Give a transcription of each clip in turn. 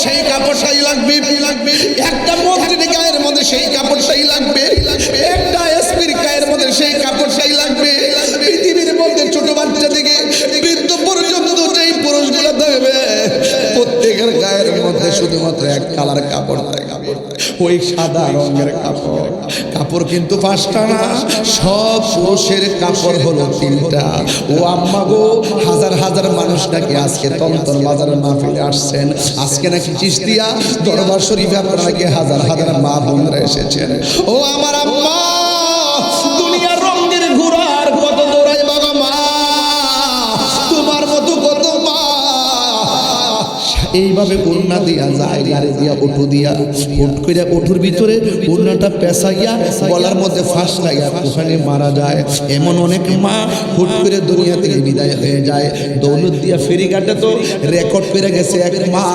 সেই কাপড়টাই লাগবে, একটা মন্ত্রীর গায়ের মধ্যে সেই কাপড়টাই লাগবে, একটা এসপির গায়ের মধ্যে সেই কাপড়টাই লাগবে। পৃথিবীর মধ্যে ছোট বাচ্চা থেকে বৃদ্ধ পর্যন্ত যেই পুরুষগুলো থাকবে প্রত্যেকের গায়ের মধ্যে শুধুমাত্র এক কালার কাপড় থাকবে, ওই সাদা রঙের কাপড়। কাপড় কিন্তু পাঁচটা না, সব পুরুষের কাপড় হলো তিনটা। ও আম্মা গো, হাজার হাজার মানুষ নাকি আজকে তন্তর বাজারের মাহফিলে আসছেন, আজকে নাকি চিশতিয়া দরবার শরীফে আপনারা নাকি হাজার হাজার মা বোনরা এসেছেন। ও আমার আম্মা, দুনিয়ার রঙের ঘোড়ার কত দৌড়াই বাবা মা, তোমার মতো কত মা এইভাবে ওড়না দিয়া যায়, গাড়ি দিয়া ওঠু দিয়া হুট করে ওঠুর ভিতরে ওড়নাটা পেঁচাইয়া গলার মধ্যে ফাঁস লাগিয়া ওখানে মারা যায়। এমন অনেক মা হুট করে দুনিয়া থেকে বিদায় হয়ে যায়। দৌলত দিয়া ফেরিঘাটে তো রেকর্ড করে গেছে, এক মা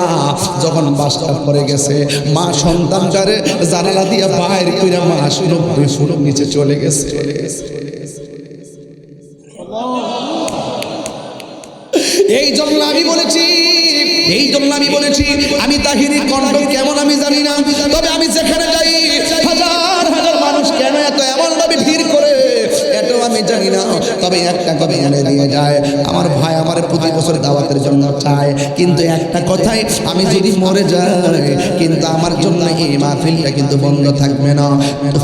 যখন বাসটা পড়ে গেছে, মা সন্তানটারে জানালা দিয়া বাইর করে মা 90 ফুট নিচে চলে গেছে। এই জন্য আমি বলেছি, আমি তাহিরি কণ্ঠ কেমন আমি জানি না, তবে আমি যেখানে যাই হাজার হাজার মানুষ কেন এত এমন ভাবে ভিড় করে এটাও আমি জানি না, তবে একটা কথা এনে দিয়ে যায়, আমার ভাই আমার প্রতি বছর দাওয়াতের জন্য চায়, কিন্তু একটা কথাই, আমি যদি মরে যাই কিন্তু আমার জন্য এই মাহফিলটা কিন্তু বন্ধ থাকবে না।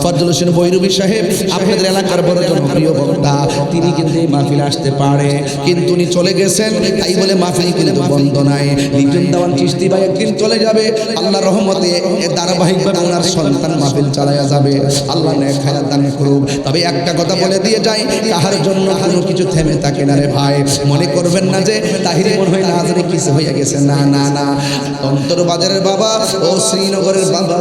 ফজল হোসেন বৈরবী সাহেব আপনাদের এলাকার বড় জনপ্রিয় বক্তা, তিনি কিন্তু এই মাহফিলে আসতে পারে, কিন্তু উনি চলে গেছেন, তাই বলে মাহফিল কিন্তু বন্ধ নাই। লিটন দেওয়ান চিশতি ভাই একদিন চলে যাবে, আল্লাহ রহমতে ধারাবাহিকভাবে ওনার সন্তান মাহফিল চালায়া যাবে, আল্লাহ নেক হায়াত দান করুক। তবে একটা কথা বলে দিয়ে যাই, কাহার জন্য কোনো কিছু থেমে থাকে না রে ভাই, মনে করবেন না যে তাহিরি মনে হয় না জানি কিছু হয়ে গেছে, না না না, অন্তর বাজারের বাবা ও শ্রীনগরের বাবা,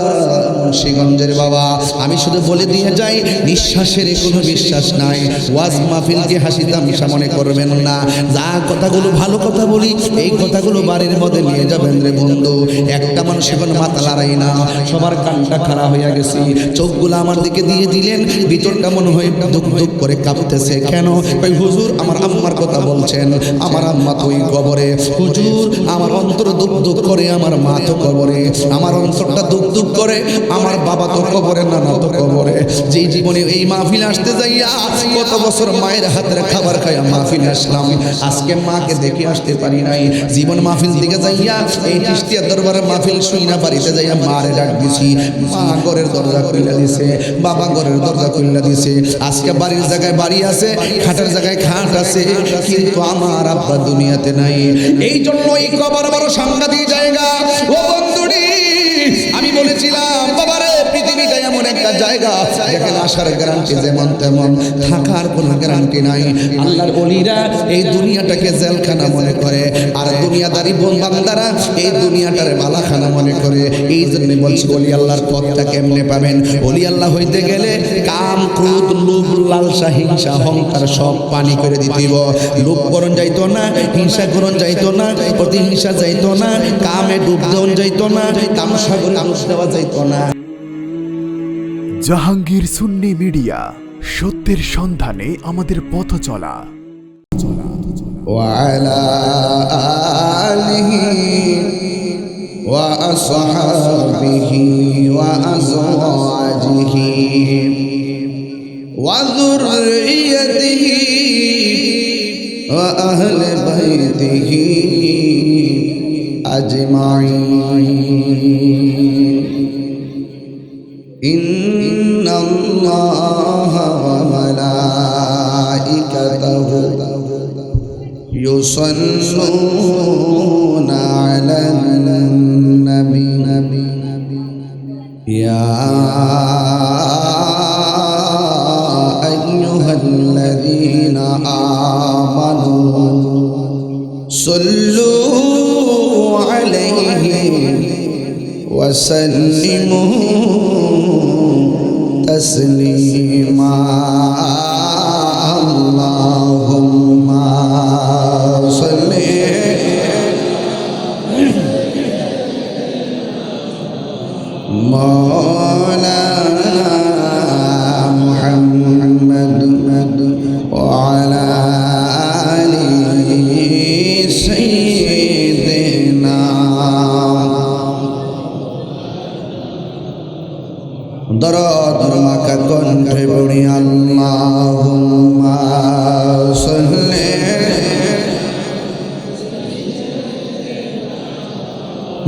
মুন্সিগঞ্জের বাবা, আমি শুধু বলে দিয়ে যাই, নিঃশ্বাসের কোনো বিশ্বাস নাই। ওয়াজ মাহফিলকে হাসি তামাশা মনে করবেন না, যা কথাগুলো ভালো কথা বলি এই কথাগুলো বাড়ির মধ্যে নিয়ে যাবেন রে বন্ধু। একটা মানুষ এখন মাথা লড়াই না, সবার কানটা খারাপ হয়ে গেছে, চোখগুলো আমার দিকে দিয়ে দিলেন, ভিতরটা মনে হয় দুঃখ দুঃখ করে কাঁপতেছে। কেন? ওই হুজুর আমার আম্মার কথা বলছেন, আমার আম্মা তো ওই কবরে, হুজুর আমার অন্তর দুঃখ দুঃখ করে, আমার মা তো কবরে, আমার অন্তরটা দুঃখ দুঃখ করে, আমার বাবা তো কবরে, নানা তো কবরে। যেই জীবনে এই মাহফিল আসতে যাইয়া কত বছর মায়ের হাতের খাবার খাইয়া মাহফিল আসলাম, আজকে মাকে দেখে আসতে পারি নাই। জীবন মাহফিল দিকে যাইয়া এই চিশতিয়া দরবারে মাহফিল শুই না, বাড়িতে যাইয়া মারে ডাক দিছি, মা ঘরের দরজা খুলে দিছে, বাবা ঘরের দরজা খুলে দিছে। আজকে বাড়ির জায়গায় বাড়ি আছে, খাটের জায়গায় খাট আছে, কিন্তু আমার আব্বা দুনিয়াতে নাই। এই জন্য এই কবর বড় সাংঘাতিক জায়গা। ও বন্ধুরি, আমি বলেছিলাম বাবারে, পৃথিবীটা এমন একটা জায়গা যেখানে আসার গ্যারান্টি যেমন তেমন, থাকার কোনো গ্যারান্টি নাই। আল্লাহর ওলিরা এই দুনিয়াটাকে জেলখানা মনে করে, আর দুনিয়াদারি বান্দারা এই দুনিয়াটারে বালাখানা মনে করে। এই জন্য বলছি, ওলি আল্লাহর পথটা কেমনে পাবেন? ওলি আল্লাহ হইতে গেলে কাম, ক্রোধ, লোভ, লালসা, হিংসা, অহংকার সব পানি করে দিতেইব। লোভ করণ যাইতো না, হিংসা করণ যাইতো না, প্রতিহিংসা যাইতো না, কামে ডুব দেওয়া যাইতো না, কামসাগরে আলস দেওয়া যাইতো না। জাহাঙ্গীর সুন্নি মিডিয়া, সত্যের সন্ধানে আমাদের পথ চলা। وعلى آله وأصحابه وأزواجه وذريته وأهل بيته أجمعين. إن الله وملائكته يصلون على النبي يا أيها الذين آمنوا صلوا عليه وسلموا تسليما. اللهم صل مولانا محمد وعلى آل سيدنا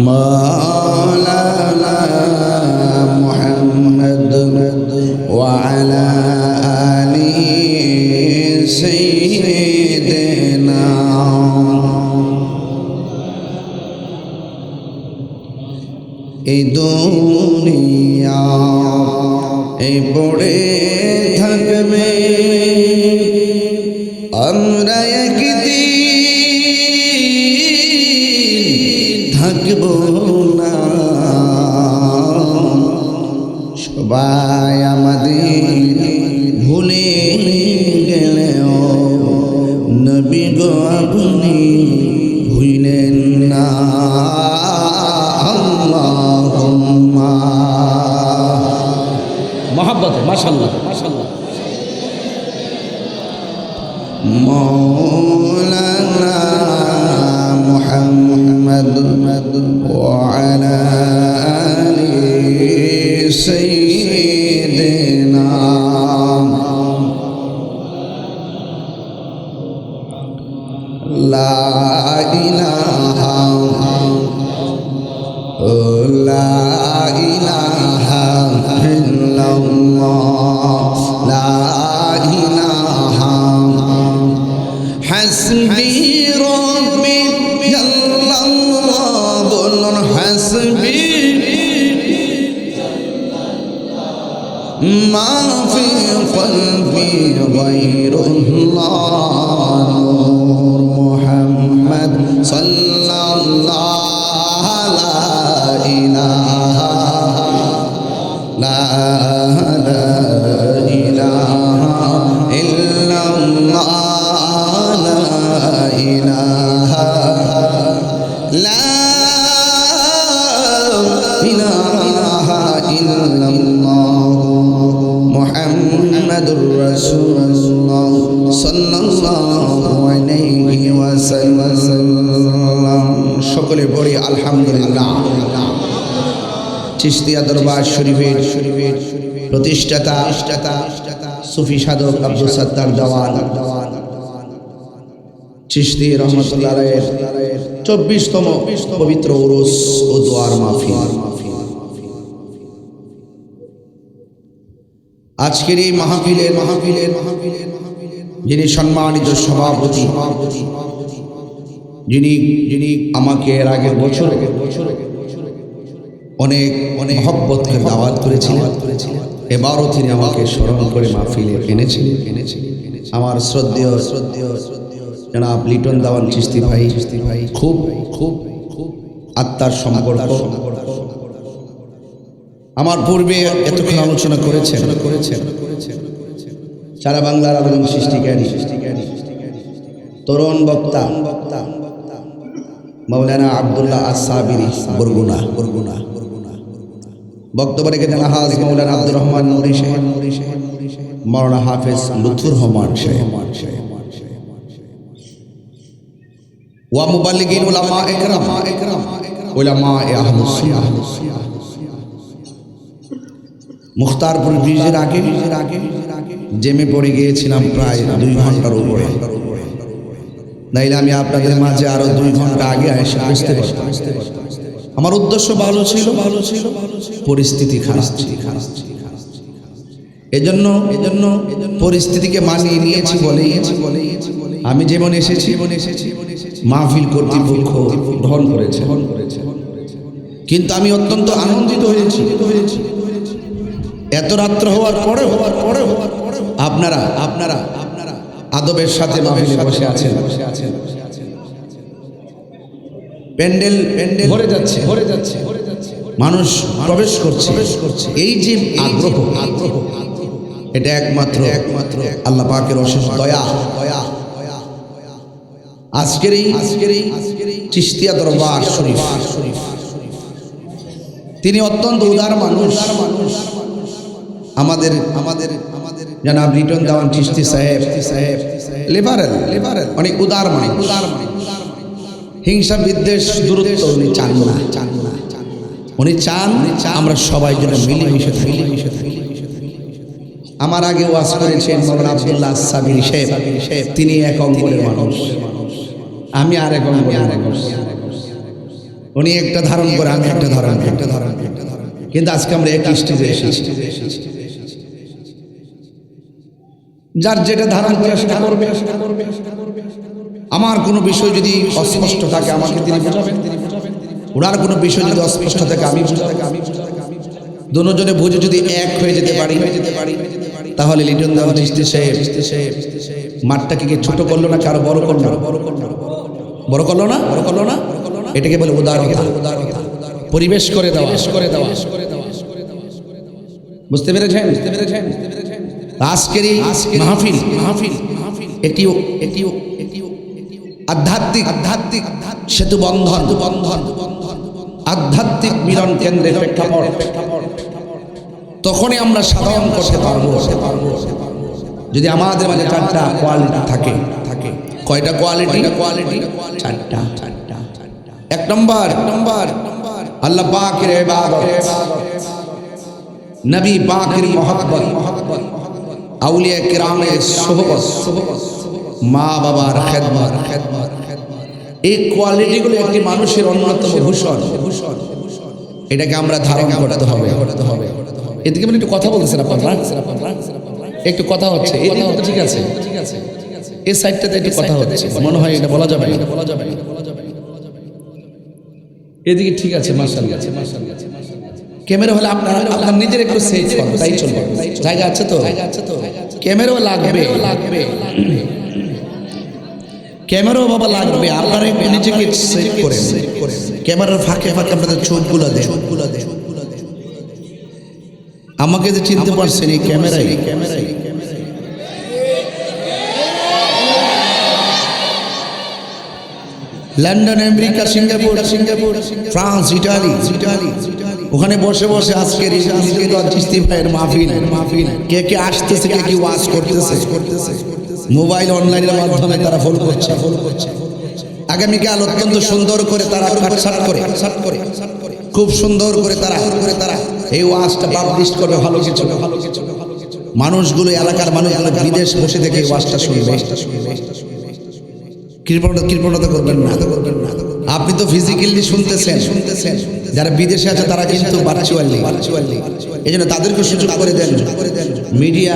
مولانا محمد وعلى آل سيدنا এই দুনিয়া এই পড়ে থাকবে আমরা একদিন থাকব না সবাই আমাদের ভুলে গেলেও নবী গো আপনি ভুলেন না আল্লাহুম্মা মহাব্বতে মাশাআল্লাহ মাশাআল্লাহ مولانا محمد وعلى آل سيدنا لا إله إلا الله لا إله حسبي ربي جل الله بولن حسبي ما في قلبي غير الله نور محمد صلى الله لا إله لا إله إلا الله إله لا إله إلا الله محمد رسول الله صلى الله عليه وسلم সকলে পড়ি আলহামদুলিল্লাহ চিশতিয়া দরবার শরীফের প্রতিষ্ঠাতা সুফি সাধক আব্দুল সত্তার দেওয়ান চিশতি রহমতুল্লাহ আলাইহির 24তম পবিত্র উরুস ও দোয়ার মাহফিল। আজকের এই মাহফিলের যিনি সম্মানিত সভাপতি, যিনি আমাকে এর আগের বছর অনেক মহব্বত করে দাওয়াত করেছিলেন, এবারও তিনি আমাকে স্মরণ করে মাহফিলে এনেছিলেন। আমার শ্রদ্ধেয় জনাব লিটন দেওয়ান চিশতি ভাই খুব আত্মার সম্পর্ক। আমার পূর্বে এতক্ষণ আলোচনা করেছেন সারা বাংলার আলোড়ন সৃষ্টিকারী তরুণ বক্তা মৌলানা আব্দুল্লাহ আস-সাবিরি বরগুনা। বক্তব্য রেখেছেন হাজ মৌলানা আব্দুর রহমান নুরি সাহেব, মৌলানা হাফেজ লুৎফুর রহমান সাহেব ওয়া মুবাল্লিগিন উলামা ইকরাম উলামা আহলুস সুন্নাহ। মুখতারপুর ব্রিজের আগে জেমে পড়ে গিয়েছিলাম প্রায় 2 ঘন্টার উপরে, নাইলে আমি আপনাদের মাঝে আরো 2 ঘন্টা আগে এসে বুঝতে পারতাম। আমার উদ্দেশ্য ভালো ছিল, পরিস্থিতি খারাপ ছিল। এজন্য পরিস্থিতিকে মানিয়ে নিয়েছি বলেই আমি যেমন এসেছি মাহফিল কর্তৃপক্ষ গ্রহণ করেছে, কিন্তু আমি অত্যন্ত আনন্দিত হয়েছি এত রাত্র হওয়ার পরেও আপনারা আদবের সাথে মাহফিলে বসে আছেন। প্যান্ডেল ভরে যাচ্ছে, মানুষ প্রবেশ করছে। এই যে আগ্রহ এটা একমাত্র আল্লাহ পাকের অশেষ দয়া। আজকের এই চিশতিয়া দরবার শরীফ, তিনি অত্যন্ত উদার মানুষ। আমাদের জনাব লিটন দেওয়ান চিশতি সাহেব লিবারেল, অনেক উদার মানুষ। হিংসা বিদ্বেষ দূরত্ব উনি চান না। উনি চান আমরা সবাই যেন মিলেমিশে থাকি। আমার আগে ওয়াজ করেছেন মৌলানা আব্দুল্লাহ আস-সাবিরি সাহেব, তিনি এক অঙ্গলের মানুষ, আমি আর এক অঙ্গলের মানুষ। উনি একটা ধারণ করে, আমি একটা ধারণ, কিন্তু আজকে আমরা এক স্টেজে এসেছি। যার যেটা ধারণ করে সেটা করবে। আমার কোনো বিষয় যদি অস্পষ্ট থাকে আমাকে তিনি বোঝাবেন, ওনার কোনো বিষয় যদি অস্পষ্ট থাকে আমি বুঝাবো। দুজনে বুঝে যদি এক হয়ে যেতে পারি তাহলে লিটন দাস চিশতি সাহেব মাঠটাকে কি ছোট করলো না, কারো বড় করলো? বড় করলো না? এটাকে বলে উদারতা, পরিবেশ করে দেওয়া। বুঝতে পেরেছেন? আজকের এই মাহফিল একটি আধ্যাত্মিক সেতু বন্ধন, আধ্যাত্মিক মিলন কেন্দ্রের প্রেক্ষাপট। তখনই আমরা সাধারণ করতে পারবো যদি আমাদের মাঝে চারটা কোয়ালিটি থাকে। কয়টা কোয়ালিটি? চারটা। এক নম্বর আল্লাহ পাকের ইবাদত, নবী পাকের মহব্বত, আউলিয়া কিরামের সোহবত, মা বাবার খেদমত। এই কোয়ালিটিগুলো একটি মানুষের অন্যতম ভূষণ। এটাকে আমরা ধারণ করতে হবে। এদিকে মানে একটু কথা বলতেছেন আপনারা, একটু কথা হচ্ছে, এদিকে তো ঠিক আছে, এই সাইডটাতে একটু কথা হচ্ছে, মনে হয় এটা বলা যাবে না। এদিকে ঠিক আছে, মাশাআল্লাহ। ক্যামেরা হলে আপনার নিজের একটু সেট করুন, তাই চলবে। জায়গা আছে তো? ক্যামেরাও লাগবে, ক্যামেরাও বাবা লাগবে। আপনারা একটু নিজেকে সেট করেন। ক্যামেরার ফাঁকে আপনাদের চোখগুলো দেন। আমাকে যে চিনতে পারছেন এই ক্যামেরায়, London, America, Singapore, France, Italy, ওখানে বসে আজকের চিশতি ভাইয়ের মাহফিল কে আসতেছে, কে ওয়াজ করতেছে, মোবাইল অনলাইনের মাধ্যমে তারা ফলো করছে। আগামীকাল অত্যন্ত সুন্দর করে তারা কাটছাট করে খুব সুন্দর করে তারা এই ওয়াজটা পাবলিশ করবে। ভালো কিছু মানুষগুলো, এলাকার মানুষগুলো বিদেশ বসে থেকে এই ওয়াজটা শুনবে। কৃপণতা করবেন না। আপনি তো ফিজিক্যালি শুনতেছেন, যারা বিদেশে আছে তারা কিন্তু ভার্চুয়ালি। এই জন্য তাদেরকে সুযোগ করে দেন। Media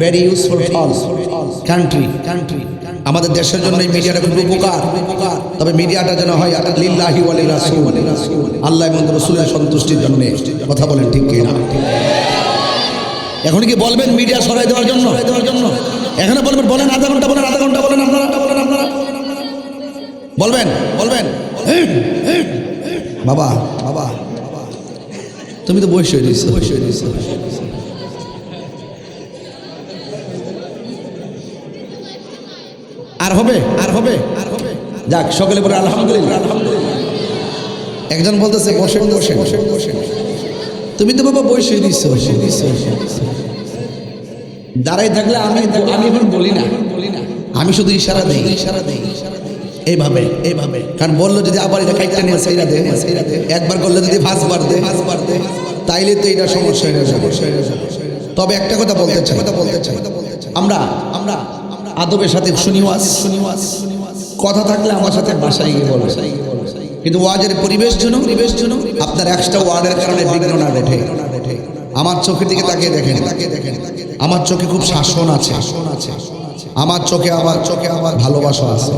very useful for country. আমাদের দেশের জন্য এই মিডিয়াটা খুব উপকার। তবে মিডিয়াটা যেন হয় লিল্লাহি ওয়া লিরাসূল, আল্লাহ এবং রাসূলের সন্তুষ্টির জন্য। কথা বলেন ঠিক কি না? এখন কি বলবেন মিডিয়া সরাই দেওয়ার জন্য? এখানে বলেন আধা ঘন্টা বলেন আপনারা বলবেন বাবা তুমি তো বসে দিয়েছো। আর হবে যাক, সকলে বলে আলহামদুলিল্লাহ। একজন বলতেছে বসে তুমি তো বাবা বসে দিয়েছো। দাঁড়াই থাকলে আমি এখন বলি না, আমি শুধু ইশারা দেই এইভাবে। কারণ বললো যদি আবার এটা কাইটা নিয়ে সেইরা দে, একবার করলে যদি পাঁচবার দে, তাইলে তো এটা সমস্যা হয়ে যাবে। তবে একটা কথা বলতে চাই, আমরা আদবের সাথে শুনি ওয়াজ, কথা থাকলে আমার সাথে বাসায় গিয়ে বলবে। কিন্তু ওয়াজের পরিবেশ জন্য আপনার একটা ওয়ার্ডের কারণে বিঘ্ন না ঘটে। আমার চোখের দিকে তাকিয়ে দেখেন, আমার চোখে খুব শাসন আছে, আমার চোখে আবার ভালোবাসা আছে।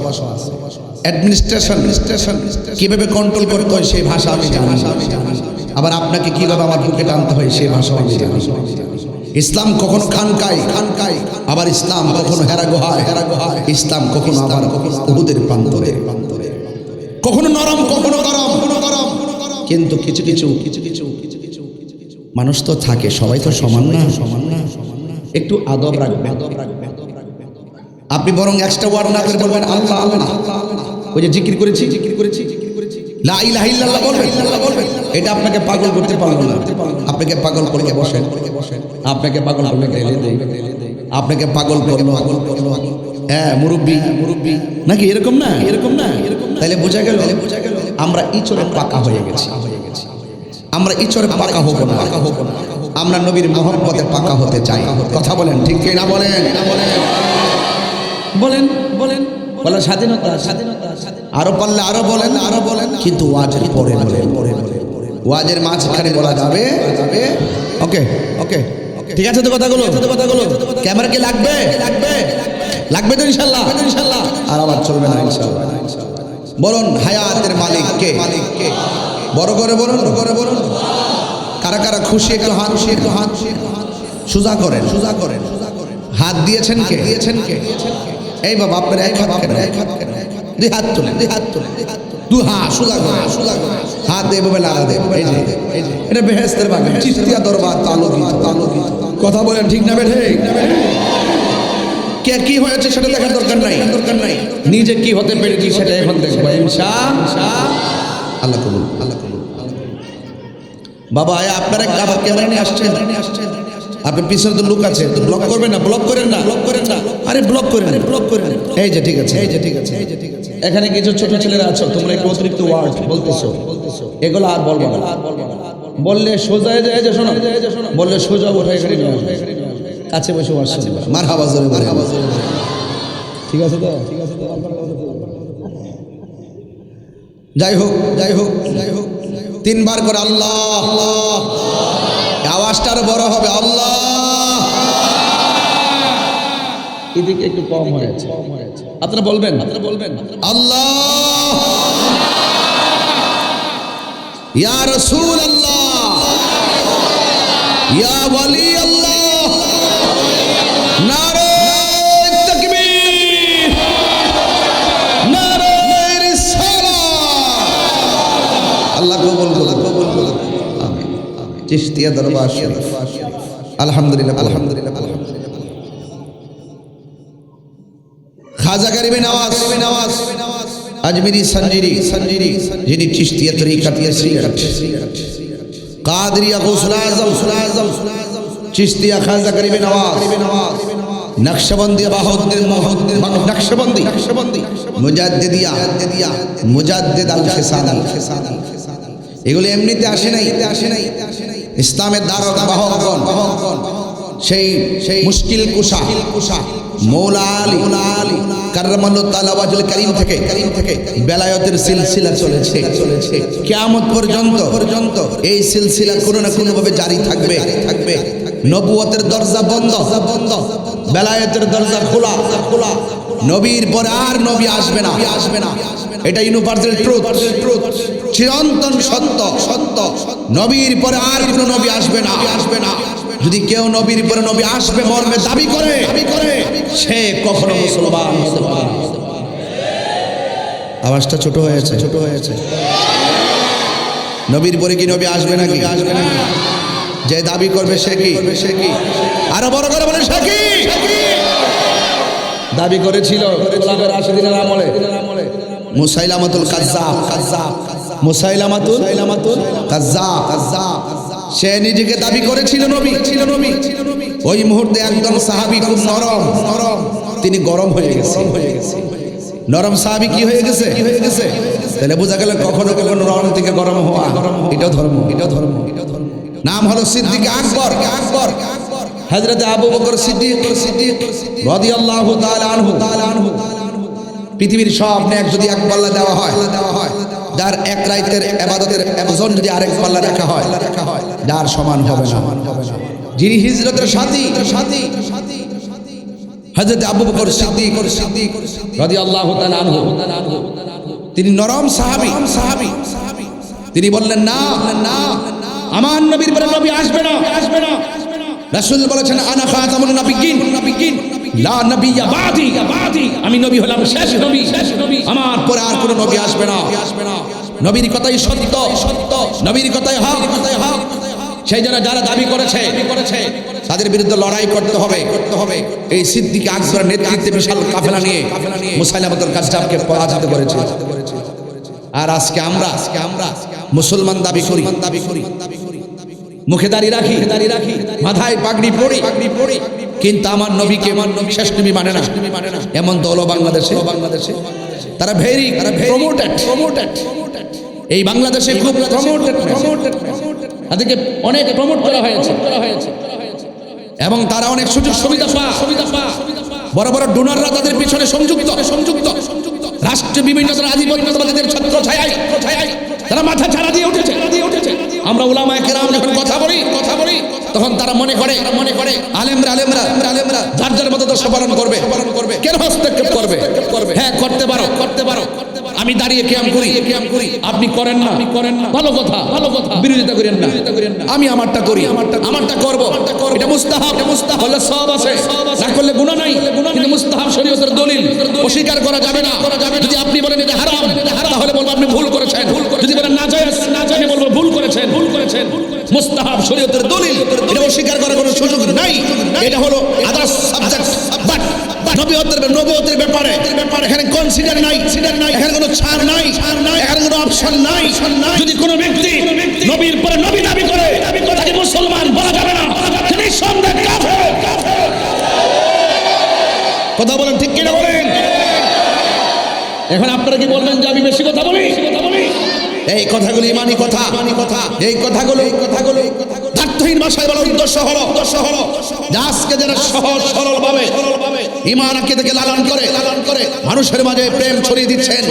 অ্যাডমিনিস্ট্রেশন কিভাবে কন্ট্রোল করতে হয় সেই ভাষা আমি জানি, আবার আপনাকে কিভাবে আমার বুকে টানতে হয় সেই ভাষা আমি জানি। ইসলাম কখনো খানকায়, আবার ইসলাম কখনো হেরা গুহায়, ইসলাম কখনো আবার উহুদের প্রান্তরে, কখনো নরম কখনো গরম। কিন্তু কিছু মানুষ তো থাকে, সবাই তো সমান না। একটু আদব রাখবেন। আপনি বরং একটা ওয়ার্ড না করে বলবেন আল্লাহ। ওই যে জিকির করেছি লা ইলাহা ইল্লাল্লাহ বলবেন। এটা আপনাকে পাগল করতে পারবো না। আপনাকে পাগল করলে বসেন, আপনাকে পাগল করলে গেলে দেই, আপনাকে পাগল করলো হ্যাঁ মুরব্বী নাকি এরকম না। তাহলে বোঝা গেল আমরা ইচড়ে পাকা হয়ে গেছি। আমরা ইচড়ে পাকা হবো না, আমরা নবীর মহব্বতে পাকা হতে চাই। কথা বলেন ঠিক কি না? বলেন বলে স্বাধীনতা, স্বাধীনতা। আরো পারলে আরো বলেন, কিন্তু ওয়াজের পরে ওয়াজের মাঝখানে বলা যাবে। ওকে ওকে ঠিক আছে তো কথাগুলো। ক্যামেরা কি লাগবে? লাগবে তো ইনশাল্লাহ। আর আবার চলবে না ইনশাল্লাহ। বলুন হায়াতের মালিক কে? বড় করে বলুন। কারা কারা খুশি একটু হাত সোজা করেন। হাত দিয়েছেন কে? এই বাবা আপনার এক হাত কেন? দুই হাত তোলেন। দু হাত সোজা করে হাত এভাবে লাগা দেব। এই যে এটা বেহেশতের বাগান, চিশতিয়া দরবার তালুকি। কথা বলেন ঠিক না বেঠে? কে কি হয়েছে সেটা দেখার দরকার নাই। নিজে কি হতে পেরেছি সেটা এখন দেখবো ইনশাআল্লাহ। আল্লাহ কবুল। বাবা আপনারা আবার ক্যামেরা নিয়ে আসছেন। আপনার পিছনে তো লোক আছে, তো ব্লক করবেন না। আরে ব্লক করেন। এই যে ঠিক আছে। এখানে কিছু ছোট ছেলেরা আছো, তোমরা একটু অতিরিক্ত ওয়ার্ড বলতেছো, এগুলো আর বলবো না। বললে সোজা যায় যে শোনো, বললে সোজা ওঠে এখানে কাছে বসে আসছে। মারহাবা জোরে মারহাবা। ঠিক আছে তো? যাই হোক তিনবার করে আল্লাহ। আওয়াজটা আরো বড় হবে, আল্লাহ। এদিকে একটু কম হয়েছে। আপনারা বলবেন আল্লাহ, ইয়া রাসূল আল্লাহ, ইয়া ওয়ালি আল্লাহ, নারে তাকবীর, নারে রিসালাত। আল্লাহ কবুল করুন। আমিন। চিশতিয়া দরবার শরীফ। আলহামদুলিল্লাহ। খাজা গরিবে নওয়াজ আজমিরি সঞ্জিরি যিনি চিশতিয়া তরিকা দিয়েছিলেন, কাদরিয়া গৌসুল আজম চিশতিয়া খাজা গরিবে নওয়াজ, নকশবন্দি বাহুদ্দিন নকশবন্দি মুজাদ্দিদ আল ফিসানি। এগুলো এমনিতে আসে নাই। ইসলামের ধারক বাহকগণ, সেই মুশকিল কুশা মৌলা আলী কাররামাল্লাহু তাআলা ওয়াজহুল কারীম থেকে বেলায়েতের সিলসিলা চলেছে কিয়ামত পর্যন্ত। এই সিলসিলা কোনো না কোনো ভাবে জারি থাকবে। নবুয়তের দরজা বন্ধ, বেলায়েতের দরজা খোলা। নবীর পরে আর নবী আসবে না। এটা ইউনিভার্সাল ট্রুথ, চিরন্তন সত্য। নবীর পরে আর কোনো নবী আসবে না। যদি কেউ নবীর পরে নবী আসবে মর্মে দাবি করে, সে কখনো মুসলমান হতে পারে না। আওয়াজটা ছোট হয়েছে। নবীর পরে কি নবী আসবে নাকি? যে দাবি করবে সে কি? আরো বড় করে বলে সে কি দাবি করেছিল খোলাফায়ে রাশিদিনের আমলে? মুসাইলামাতুল কাজ্জাব। সে নিজেকে দাবি করেছিল নবী। ওই মুহূর্তে একজন সাহাবী খুব নরম, তিনি গরম হয়ে গেছে। নরম সাহাবী কি হয়ে গেছে? তাহলে বোঝা গেল কখনো নরম থেকে গরম হওয়া এটাও ধর্ম। নাম হলো সিদ্দিক আকবর। হযরত আবু বকর সিদ্দিক রাদিয়াল্লাহু তাআলা আনহু। পৃথিবীর সব নেক যদি এক পাল্লা দেওয়া হয়, যার এক রাতের ইবাদতের ওজন যদি আরেক পাল্লা রাখা হয়, যার সমান হবে না। যিনি হিজরতের সাথী হযরত আবু বকর সিদ্দিক রাদিয়াল্লাহু তাআলা আনহু, তিনি নরম সাহাবী। তিনি বললেন না, আমার নবীর পরে নবী আসবে না। রাসূল বলেছেন আনা খাতামুন নাবিয়্যিন লা নাবিয়্যা বাদি। আমি নবী হলাম শেষ নবী। আমার পরে আর কোনো নবী আসবে না। নবীর কথাই সত্য, নবীর কথাই হক। সেই জন্য যারা দাবি করেছে তাদের বিরুদ্ধে লড়াই করতে হবে। এই সিদ্দিক আকবরের নেতৃত্বে বিশাল কাফেলা নিয়ে মুসাইলামাতুল কাজ্জাবকে পরাজিত করেছে। আর আজকে আমরা মুসলমান দাবি করি, মুখে দাঁড়িয়ে রাখি, মাথায় পাগড়ি পড়ি, কিন্তু আমার নবীকে শেষ নবী মানে না। এমন দল বাংলাদেশে তারা ভেরি প্রমোটেড। এই বাংলাদেশে খুব প্রমোটেড, তাদেরকে অনেক প্রমোট করা হয়েছে এবং তারা অনেক সুযোগ সুবিধা পা। বড় বড় ডোনাররা তাদের পিছনে সংযুক্ত রাষ্ট্রে বিভিন্ন আধিপত্যবাদীদের ছত্র ছায়ায় তারা মাথা ছাড়া দিয়ে উঠেছে আমরা উলামায়ে কেরাম যখন কথা বলি তখন তারা মনে করে আলেমরা যার যার মতো দশা পালন করবে কেন হস্তক্ষেপ করবে হ্যাঁ করতে পারো আমি দাঁড়িয়ে কিয়াম করি আপনি করেন না ভালো কথা বিরোধিতা করেন না আমি আমারটা করি আমারটা করব এটা মুস্তাহাব হলে সওয়াব আছে না করলে গুনাহ নাই কিন্তু মুস্তাহাব শরীয়তের দলিল অস্বীকার করা যাবে না যদি আপনি বলেন এটা হারাম তাহলে বলবো আপনি ভুল করেছেন যদি বলেন নাজায়েজ আমি বলবো ভুল করেছেন মুস্তাহাব শরীয়তের দলিল এটা অস্বীকার করার কোনো সুযোগ নাই এটা হলো আদার্স সাবজেক্ট বাট নবুয়তের ব্যাপারে এখানে কনসিডার নাই এখানে কোনো ছাড় নাই এখানে কোনো অপশন নাই যদি কোনো ব্যক্তি নবীর পরে নবী দাবি করে তাকে মুসলমান বলা যাবে না তিনি সন্দেহ কাফের কথা বলেন ঠিক কিনা বলেন এখন আপনারা কি বলবেন যে আমি বেশি কথা বলি এই কথাগুলো ইমানি কথা এই কথাগুলো দার্থহীন ভাষায় বলার উদ্দেশ্য হলো আজকে যারা সহজ সরল ভাবে ইমান আকীদাকে লালন করে মানুষের মাঝে প্রেম ছড়িয়ে দিচ্ছেন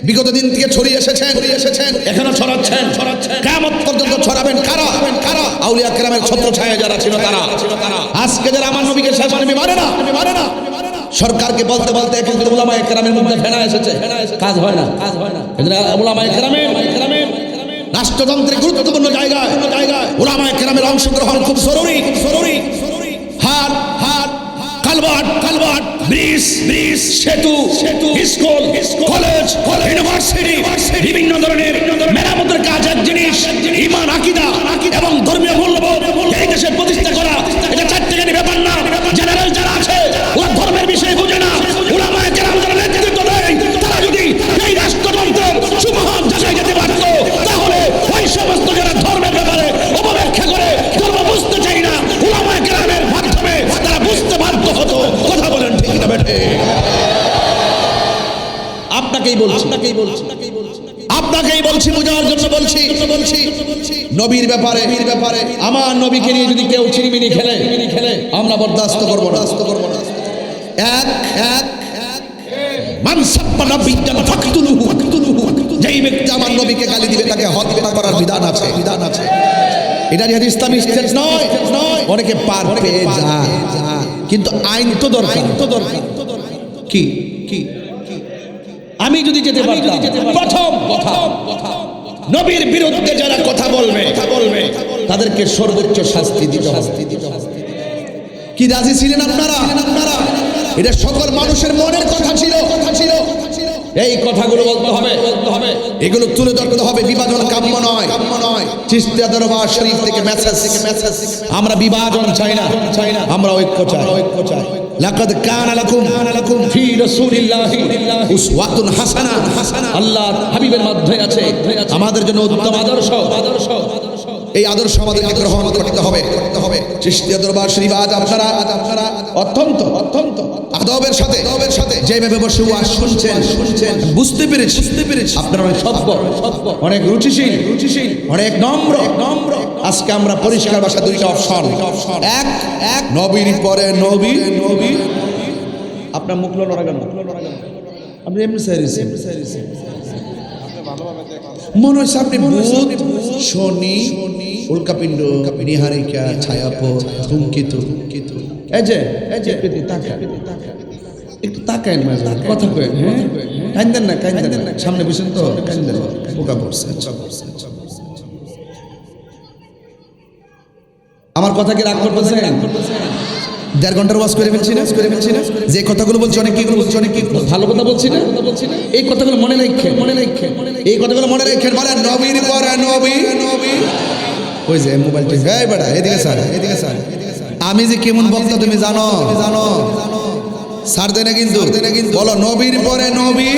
বিগত দিন থেকে ছড়িয়ে এসেছেন এখনো ছড়াচ্ছেন কিয়ামত পর্যন্ত ছড়াবেন কারা আউলিয়া কেরামের ছত্রছায়ায় যারা ছিল তারা আজকে যারা আমার নবীকে শেষ নবী মানে না সরকারকে বলতে কিন্তু উলামায়ে কেরামের মধ্যে ফেনা এসেছে কাজ হয় না এজন্য উলামায়ে কেরামের রাষ্ট্রযন্ত্রের গুরুত্বপূর্ণ জায়গায় উলামায়ে কেরামের অংশগ্রহণ খুব জরুরি হাট কালভার্ট ব্রিজ সেতু স্কুল কলেজ ইউনিভার্সিটি বিভিন্ন ধরনের মেরামতের কাজ এক জিনিস ঈমান আকীদা এবং ধর্মীয় মূল্যবোধ এই দেশে প্রতিষ্ঠা করা এটা চারটিখানি ব্যাপার না জেনারেল যারা আছে ওরা ধর্মের বিষয় বোঝে না উলামায়ে কেরাম যারা নেতৃত্ব দেয় তারা যদি এই রাষ্ট্রযন্ত্রের সুমহান জায়গায় যেতে পারত তাহলে ওই সমস্ত যারা ধর্মের ব্যাপারে অপব্যাখ্যা করে ধর্ম বুঝতে চাই না উলামায়ে কেরামের মাধ্যমে তারা বুঝতে বাধ্য হতো কথা বলেন ঠিক না বেঠে আপনাকেই বলছি বোঝার জন্য বলছি নবীর ব্যাপারে আমার নবীকে নিয়ে যদি কেউ চিনিমিনি খেলে আমরা বরদাস্ত করব না এক মান সাব্বা নবিয়্যান ফাকতুলুহু যেই ব্যক্তি আমার নবীকে গালি দিবে তাকে হত্যা করার বিধান আছে এটা যে ইসলামী স্টেট নয় অনেকে পার পেয়ে যায় কিন্তু আইন তো দরকার কি আমি যদি যেতে পারতাম প্রথম নবীর বিরুদ্ধে যারা কথা বলবে তাদেরকে সর্বোচ্চ শাস্তি দিতে হবে কি রাজি ছিলেন আপনারা এটা সকল মানুষের মনের কথা ছিল এই কথাগুলো বলতে হবে এগুলো তুলে ধরতে হবে বিভাজন কাম্য নয় চিশতিয়া দরবার শরীফ থেকে মেসেজ আমরা বিভাজন চাই না আমরা ঐক্য চাই লাকাদ কানা লাকুম ফি রাসূলিল্লাহি উসওয়াতুন হাসানাহ আল্লাহর হাবিবের মধ্যে আছে আমাদের জন্য উত্তম আদর্শ এই আদর্শ আমাদেরকে গ্রহণ করতে হবে চিশতিয়া দরবার শরীফ আজ আপনারা অত্যন্ত আদবের সাথে যেভাবে বসে ওয়াজ শুনছেন বুঝতে পেরেছি আপনারা অনেক সভ্য অনেক রুচিশীল অনেক নম্র আজকে আমরা পরিষ্কার ভাষা দুইটা অপশন এক নবীর পরে নবী আপনার মুখ লড়া কেন আপনি এমনি সাইরেছেন মনে হচ্ছে আপনি ভূত শনি উল্কাপিণ্ড নিহারিকা ছায়াপথ ধূমকেতু এই যে একটু তাকায় কথা কয় কান্দেন না সামনে বসেন তো কান্দেন বোকা পড়ছে আমার কথা কি রাগ করতেছেন 1.5 ঘন্টার ওয়াজ করে ফেলছি না যে কথাগুলো বলছি অনেক কি ভালো কথা বলছি না এই কথাগুলো মনে রাখেন এই কথাগুলো মনে রাখেন বলেন নবীর পরে নবী ওই যে মোবাইল টিভি এই বেটা এদিকে স্যার আমি যে কেমন বক্তা তুমি জানো স্যার দেয় না কিন্তু বলো নবীর পরে নবী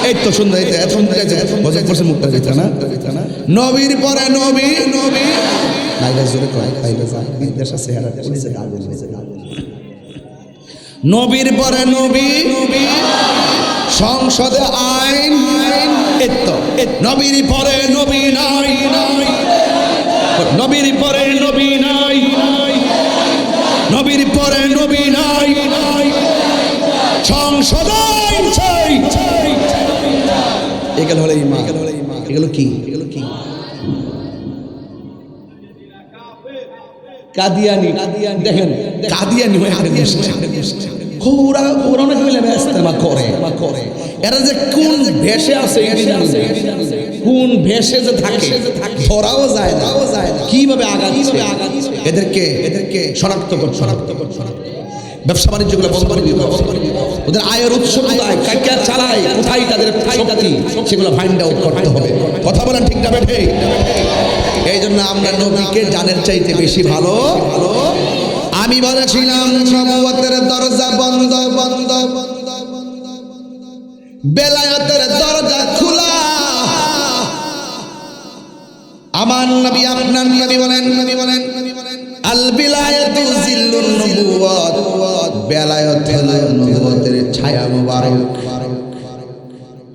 এই তো সুন্দর বজর করছে মুখটা দিতে না নবীর পরে নবী নবীর পরে নবী সংসদে আইন নবীর পরে নবী নাই নবীর পরে নবী নাই নবীর পরে নবী নাই এগুলো হলো ঈমান। এগুলো কি? কাদিয়ানি। দেখেন কাদিয়ানি হয়ে এখানে বসছে। ওরা অনেক মিলে ইস্তেমা করে। এরা যে কোন ভেষে আছে কোন ভেষে যে থাকে ধরাও যায় না, কিভাবে আগাচ্ছে এদেরকে শনাক্ত করছে। ব্যবসা বাণিজ্যগুলো বন্ধ করে দিতে হবে। ওদের আয়ের উৎস কোথায়, কাকে চালায়, কোথায় তাদের শক্তি, সেগুলো ফাইন্ড আউট করতে হবে। কথা বলেন ঠিক না বেঠে? এই জন্য আমরা নবীকে জানের চাইতে বেশি ভালো। আমি বলেছিলাম নবুয়তের দরজা বন্ধ, বেলায়েতের দরজা খোলা। আমার নবী আপনার নবী বলেন আল বিলায়াতু জিল্লুন নবুওয়াত, বেলায়েত হলো নবুয়তের ছায়া মুবারক।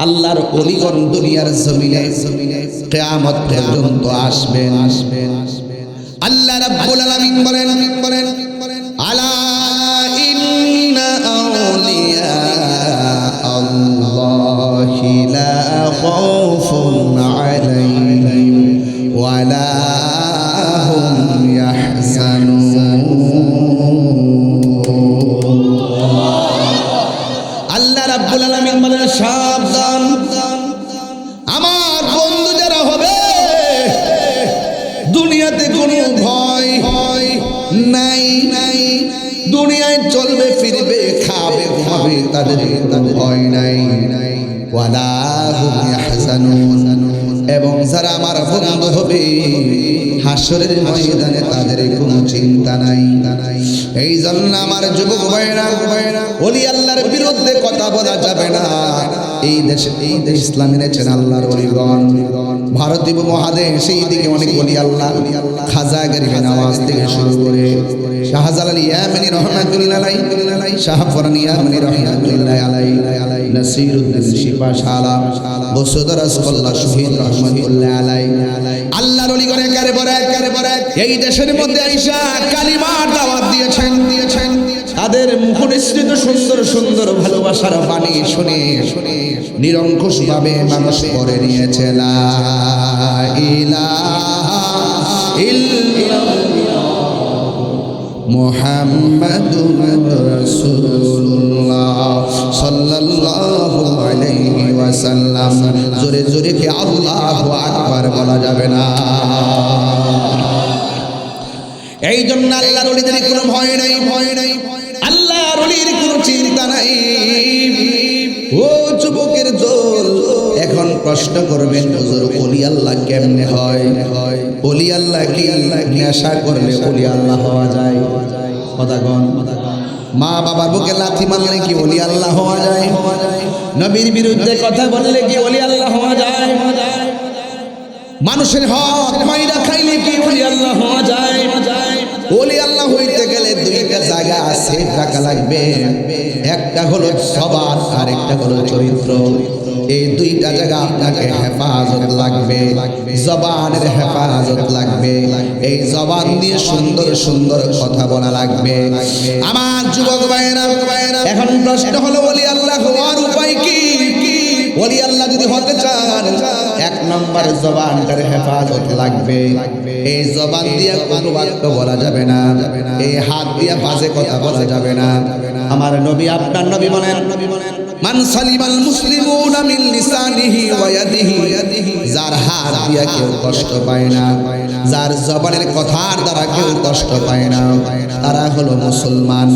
আল্লাহর ওলিগণ দুনিয়ার জমিনে কিয়ামত পর্যন্ত আসবেন। আল্লাহ রাব্বুল আলামিন বলেন আলা ইন্না আউলিয়া আল্লাহি লা খাউফুন আলাইহিম ওয়া লা হুম ইয়াহজানুন। আল্লাহ রাব্বুল আলামিন বলেন সাবধান, আমার বন্ধু যারা হবে দুনিয়াতে কোনো ভয় নাই। দুনিয়ায় চলবে ফিরবে খাবে ঘুমাবে, তাদের ভয় নাই। ওয়ালা হুম ইয়াহজানুন, এবং যারা আমার বন্ধু হবে হাসরের ময়দানে তাদের কোনো চিন্তা নাই। এই জন্য আমার যুবক ভাইরা, ওলি আল্লাহর বিরুদ্ধে কথা বলা যাবে না। এই দেশে ইসলাম এনেছেন আল্লাহর ওলিগণ। ভারতীয় মহাদেশ এই দিকে অনেক ওলি আল্লাহ, খাজা গরিবে নওয়াজ থেকে শুরু করে শাহজালাল ইয়ামানি রহমাতুল্লাহ আলাইহি, শাহ ফরানি ইয়ামানি রহমাতুল্লাহ আলাইহি, নাসিরউদ্দিন শিফা শালা, বসুদর আসফাল্লাহ শহীদ রহমাতুল্লাহ আলাইহি। আল্লাহর ওলিগণ একারে পরে এই দেশের মধ্যে আইসা কালিমার দাওয়াত দিয়েছেন। তাদের মুখনিসৃত সুন্দর ভালোবাসার বাণী শুনে নিরঙ্কুশ ভাবে মানুষ করে নিয়েছে লা ইলাহা ইল্লাল্লাহ মুহাম্মাদুর রাসূলুল্লাহ সাল্লাল্লাহু আলাইহি ওয়াসাল্লাম। জোরে জোরে কি আল্লাহু আকবার বলা যাবে না? এই জন্য আল্লাহর ওলিদের কোনো ভয় নাই, আল্লাহর ওলির কোনো চিন্তা নাই। ও যুবকের দল, এখন প্রশ্ন করবেন হুজুর ওলি আল্লাহ কেমনে হয়? ওলি আল্লাহ কি নেশা করলে ওলি আল্লাহ হওয়া যায়? কথা কন। মা বাবার বুকে লাথি মারলে কি ওলি আল্লাহ হওয়া যায়? নবীর বিরুদ্ধে কথা বললে কি ওলি আল্লাহ হওয়া যায়? মানুষের হক মাইরা খাইলে কি ওলি আল্লাহ হওয়া যায়? ওলি আল্লাহ হইতে গেলে দুইটা জায়গা সেফ রাখা লাগবে। একটা হলো জবান আর একটা হলো চরিত্র। এই দুইটা জায়গা আপনাকে হেফাজত লাগবে। জবানের হেফাজত লাগবে। এই জবান দিয়ে সুন্দর কথা বলা লাগবে। আমার যুবক ভাইয়েরা, এখন প্রশ্ন হলো ওলি আল্লাহ হওয়ার উপায় কি? ওলি আল্লাহ যদি হতে চান, এক নম্বর জবানটার হেফাজত লাগবে। এই জবান দিয়ে কোনো বাক্য বলা যাবে না, এই হাত দিয়ে বাজে কথা বলা যাবে না। আমার নবী আপনার নবী বলেন মান সালিমাল মুসলিমুনা মিন লিসানিহি ওয়া ইয়াদিহি, যার হাত দিয়ে কেউ কষ্ট পায় না, যার জবানের কথার দ্বারা কেউ কষ্ট পায় না, তারা হলো মুসলমান।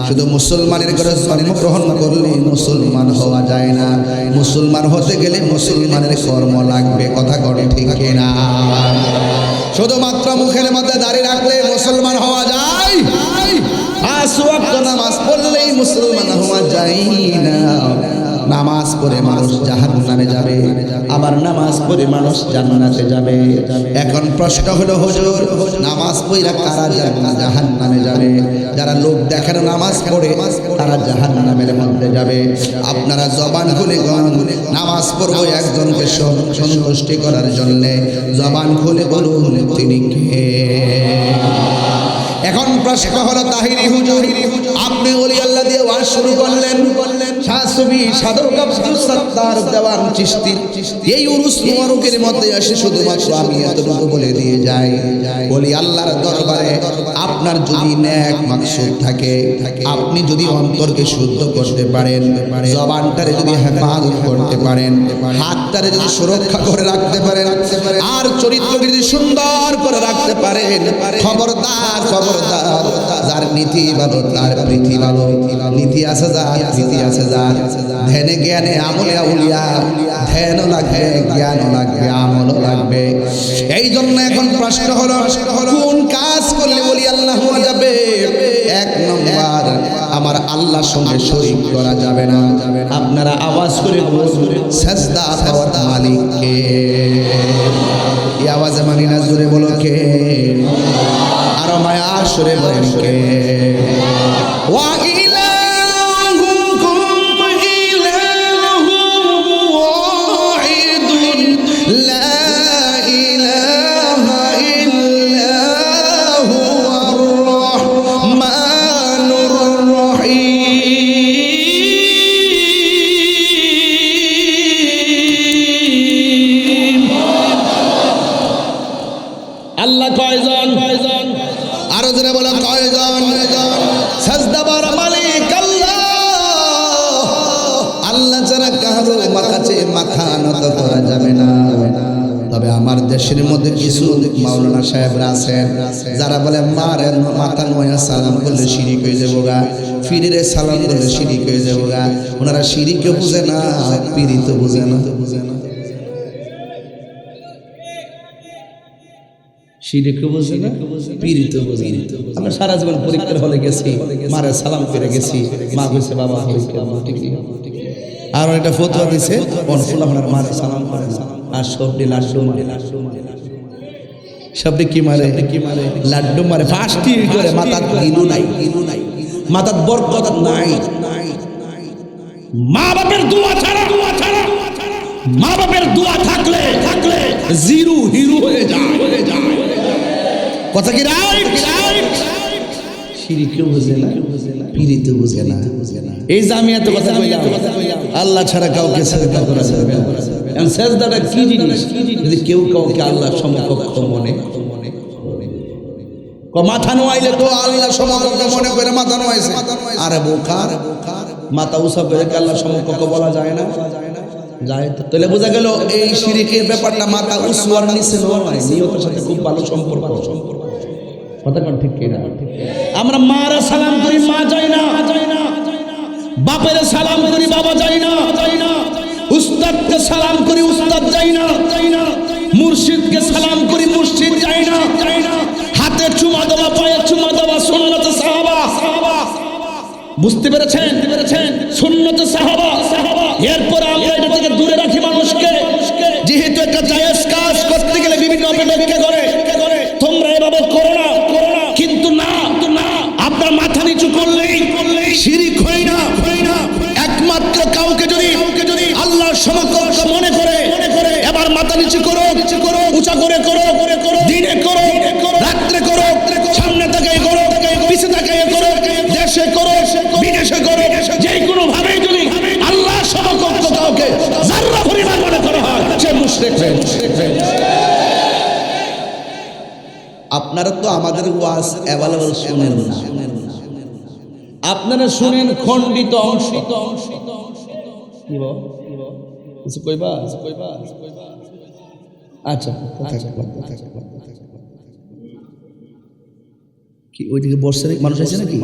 শুধু মুসলমানের ঘরে জন্মগ্রহণ করলে মুসলমান হওয়া যায় না। মুসলমান হতে গেলে মুসলমানের কর্ম লাগবে। কথা কর ঠিক না? শুধুমাত্র মুখের মধ্যে দাঁড়িয়ে রাখলে মুসলমান হওয়া যায়? 5 ওয়াক্ত নামাজ পড়লেই মুসলমান হওয়া যায় না। নামাজ পড়ে মানুষ জাহান্নামে যাবে, আবার নামাজ পড়ে মানুষ জান্নাতে যাবে। এখন প্রশ্ন হলো হুজুর, নামাজ পড়া কারা জাহান্নামে যাবে? যারা লোক দেখানো নামাজ পড়ে তারা জাহান্নামের মধ্যে যাবে। আপনারা জবান খুলে নামাজ পড়বো একজনকে সন্তুষ্টি করার জন্যে, জবান খুলে বলুন তিনি কে? এখন প্রশ্ন হলো তাহিরি হুজুর, আপনি ওলি আল্লাহ দিয়ে ওয়াজ শুরু করলেন, শাহসুবি সাধক আব্দুল সত্তার দেওয়ান চিশতি এই উরুস মুবারকের মধ্যে আসে শুধুমাত্র আমি এতটুকু বলে দিয়ে যাই, বলি আল্লাহর দরবারে আপনার যদি নেক মাকসুদ থাকে, আপনি যদি অন্তরকে শুদ্ধ করতে পারেন, জবানটারে যদি হেফাজত করতে পারেন, হাতটারে যদি সুরক্ষা করে রাখতে পারেন, আর চরিত্রকে যদি সুন্দর করে রাখতে পারেন, খবরদার খবরদার, যার নীতি ভালো তার প্রীতি ভালো, নীতি আছে যার প্রীতি আছে যার, ধ্যানে জ্ঞানে আমলে আউলিয়া, ধ্যানও লাগবে জ্ঞানও লাগবে আমলও লাগবে। এই জন্য এখন প্রশ্ন হলো কোন কাজ করলে বলি আল্লাহ হওয়া যাবে? এক নম্বর, আমার আল্লাহর সঙ্গে শরীক করা যাবে না। আপনারা আওয়াজ করে বলুন সাজদা পাওয়ার মালিক কে? এই আওয়াজে মানি না, জোরে বলো কে? আরো মায়া সুরে বলেন কে? ওয়া ইলাহুকুম ইলাহুম ওয়াহিদুন লা ইলাহা ইল্লা হুয়ার রহমানুর রহিম। আল্লাহ কয়জন? আরো জোরে বলো কয়জন? সাজদা করার মালিক আল্লাহ। আল্লাহ ছাড়া কারো কাছে মাথা নত করা যাবে না। তবে আমার দেশের মধ্যে কিছু মাওলানা সাহেবরা আছেন যারা বলে মারে মাথা নয়া সালাম করলে শিরিক হয়ে যাবো গা, ফিরে সালাম করলে শিরিক হয়ে যাবো গা। ওনারা শিরিকও বুঝে না, পীড়িত বুঝে না। শিরিকও বুঝে না, পীড়িত বুঝে না। আমরা সারা জীবন পরীক্ষার হলে গেছি, মারে সালাম করে গেছি, মা কইছে বাবা আর একটা ফতোয়া দিছে অনফুলাফানার মারে সালাম করে না, আর সবটি লাড্ডু মারে, সবটি কি মারে? লাড্ডু মারে, ফাস্টি করে। মাথার গিলু নাই, মাথার বরকত নাই। মা বাপের দোয়া ছাড়া, মা বাপের দোয়া থাকলে জিরো হিরো হয়ে যায়। কথা কি রাইট? শিরিকও বুঝে না, পীড়িত বুঝে না। এই যে আমি এত কথা কইলাম, আল্লাহ ছাড়া কাউকে সাজদা করা যাবে না। এখন সাজদাটা কি জিনিস? যদি কেউ কাউকে আল্লাহ সমকক্ষ মনে, মাথা নোয়াইলে তো আল্লাহ সমকক্ষ মনে করে মাথা নোয়াইছে। আরে বোকার, মাথা উঁচা করে আল্লাহ সমকক্ষ বলা যায় না? যায় তো। তাহলে বোঝা গেল এই শিরিকের ব্যাপারটা মাথা উঁচু আর নিচে নয়, নিয়তের সাথে খুব ভালো সম্পর্ক। কথা কোন ঠিক কিনা? আমরা মারা সালাম করি, মা যায় না। বাপের সালাম করি, বাবা যায় না। উস্তাদকে সালাম করি, উস্তাদ যায় না। মুর্শিদকে সালাম করি, মুর্শিদ যায় না। হাতে চুমা দেওয়া, পায়ে চুমা দেওয়া সুন্নতে সাহাবা। বুঝতে পেরেছেন? সুন্নতে সাহাবা। এরপর আমরা এটা থেকে দূরে রাখি মানুষকে। যেহেতু একটা জায়েজ কাজ করতে গেলে বিভিন্ন অপেক্ষা করে, তোমরা এভাবে করো না। কিন্তু না, আপনার মাথা নিচু করলেই শিরিক হয় না। একমাত্র কাউকে যদি আল্লাহর সমকক্ষ মনে করে এবার মাথা নিচু করো, উঁচা করে করো, দিনে করো, রাত্রে করো, সামনে তাকাই করো, পিছে তাকাই করো, দেশে করো, বিদেশে করো, যে কোনো ভাবে যদি আল্লাহর সমকক্ষ কাউকে যারা পরিমাণ মনে করা হয়, সে মুশরিক হয়ে। আপনারা তো আমাদের ওয়াজ অ্যাভেলেবল শুনেন না, আপনারা শুনেন খণ্ডিত অংশ। কিছু কইবা? আচ্ছা, কি ওইদিকে বসছে নাকি? মানুষ আছে নাকি?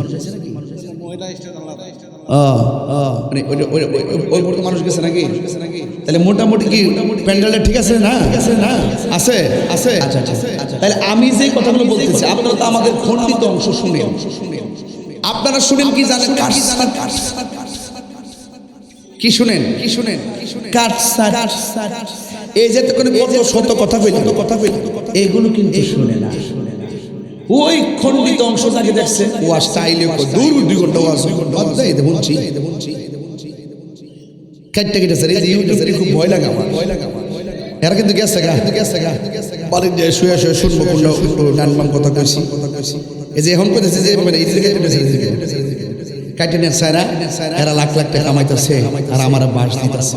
মানুষ গেছে নাকি? তাহলে মোটামুটি কি প্যান্ডেলটা ঠিক আছে না? আছে। আচ্ছা। তাহলে আমি যে কথাগুলো বলতেছি আপনারা তো আমাদের খণ্ডিত অংশ শুনেন। আপনারা শুনেন কি জানেন? কি শুনেন? এই যে কত শত কথা বলি, এগুলো কিন্তু শুনে না। ওই খণ্ডিত অংশটাকে দেখছে ওয়া স্টাইলে দূর 2 ঘন্টা ওয়াজ এই বলছি কেটে স্যার। এই যে ইউটিউবে খুব ভয় লাগে আমার। এরা কিন্তু গেছে গা বাড়ির যে শুয়ে শুনবো কোনটা ডান বাম কথা কইছি। এই যে এখন কইতেছে যে মানে এই দিকে কাইটেনের সাইরা এরা লাখ লাখ টাকা কামাইতেছে আর আমার বাস দিতেছে।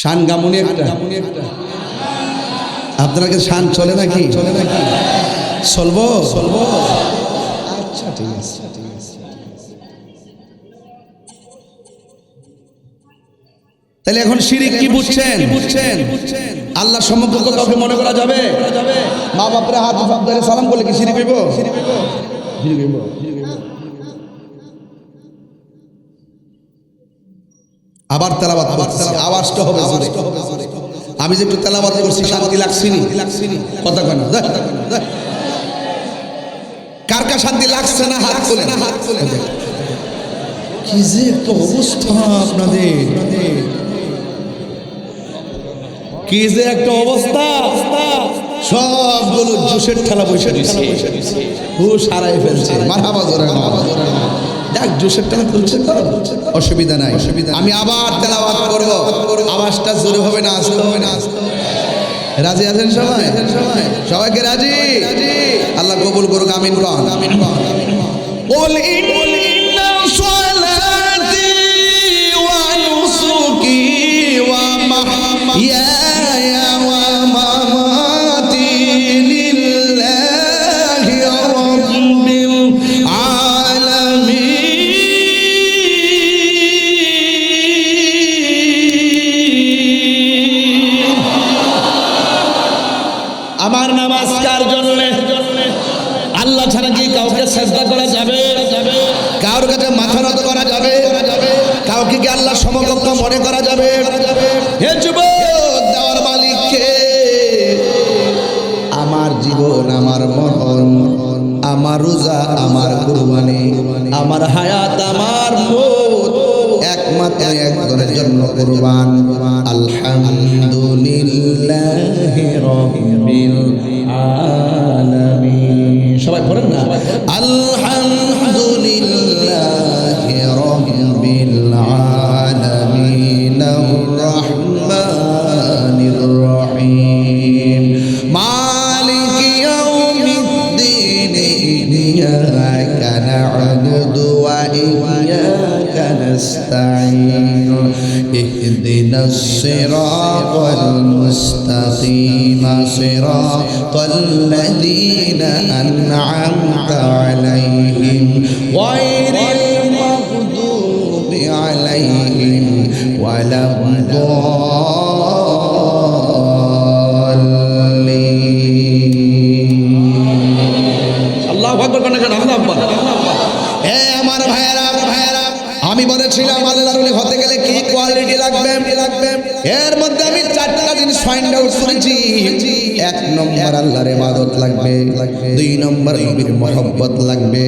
শান গামুনি একটা, আপনার কাছে শান চলে নাকি? চলবো চলবো, আচ্ছা ঠিক আছে। তাহলে এখন শিরিক কি বুঝছেন? আল্লাহ সমকক্ষ কাউকে মনে করা যাবে? মা বাপরে হাত ধরে সালাম করলে কি শিরিক হইব? আবার তেলাওয়াত করতেছি, আওয়াজটা হবে জোরে। আমি যে একটু তেলাওয়াত করছি শান্তি লাগছিনি? কথা কয় না, কার কার শান্তি লাগছে না হাত তোলে, না হাত তোলে। কি যে একটা অবস্থা আপনাদের, কি যে একটা অবস্থা। সবগুলো জুসের ঠেলা বসে দিচ্ছে, হুশ হারাই ফেলছে। মারহাবা জোরে না, যাক জুসের ঠেলা তুলছে তো অসুবিধা নাই। আমি আবার তেলাওয়াত করব, আওয়াজটা জোরে হবে না, আসতে হবে না। রাজি আছেন সবাই? সবাইকে রাজি? আল্লাহ কবুল করুক, আমিন কন। قل إن صلاتي ونسكي ومحياي ومماتي لله رب العالمين। আমার নামাজ কার জন্য? আল্লাহ ছাড়া কি কাউকে সেজদা করা যাবে? কারোর কাছে মাথা নত করা যাবে? কাউকে কি আল্লাহ সমকক্ষ মনে করা যাবে? হে যুবক, দেওয়ার মালিককে। আমার জীবন, আমার মরণ, আমার রোজা, আমার কুরবানি, আমার হায়াত, আমার মৌত একমাত্র একজনের জন্য কুরবান। আলহামদুলিল্লাহি রাব্বিল আলামিন। সবাই পড়েন না, আলহামদুলিল্লাহি রাব্বিল আলামিন আর-রাহমানির রহিম মালিকি ইয়াউমিদ্দিন ইয়্যাকা না'বুদু ওয়া ইয়্যাকা নাস্তাঈন ইহদিনাস সিরাতাল মুস্তাকিম সিরাতাল লাযীনা আন'আমতা আলাইহিম গায়রিল মাগদুবি আলাইহিম ওয়ালাদ-দাল্লিন। আল্লাহু আকবার কোন কেন? আল্লাহু আকবার। হে আমার ভাইয়েরা, আমি বলেছিলাম আল্লাহর ওলি হতে গেলে কি কোয়ালিটি লাগবে। এর মধ্যে আমি চারটা জিনিস ফাইন্ড আউট করেছি। এক নম্বর আল্লাহর ইবাদত লাগবে, দুই নম্বর নবীর মহব্বত লাগবে,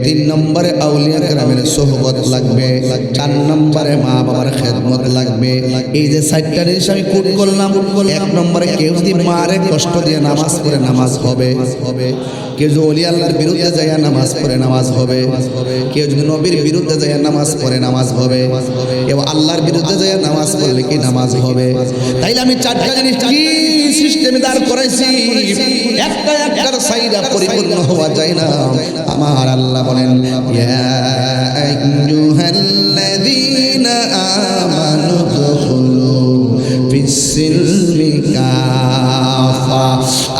তিন নম্বরে আউলিয়া কেরামের সোহবত লাগবে, চার নম্বরে মা বাবার খেদমত লাগবে। এই যে চারটা জিনিস আমি কোট করলাম। এক নম্বরে কেউ যদি মারে কষ্ট দিয়ে নামাজ পড়ে নামাজ হবে, কেউ যদি ওলি আল্লাহর বিরুদ্ধে যায় নামাজ পড়ে নামাজ হবে, কেউ যদি নবীর বিরুদ্ধে যায় নামাজ পড়ে নামাজ হবে, কেউ আল্লাহর বিরুদ্ধে যায় নামাজ পড়লে কি নামাজ হবে। তাইলে আমি চারটা জিনিস কি সিস্টেমে দাঁড় করাইছি। একটা একটার সাইডা পরিপূর্ণ হওয়া যায় না। আমার আল্লাহ বলেন, ইয়া আইয়ুহাল্লাযীনা আমানু দুখুলু ফিস-সিলমি কাফা।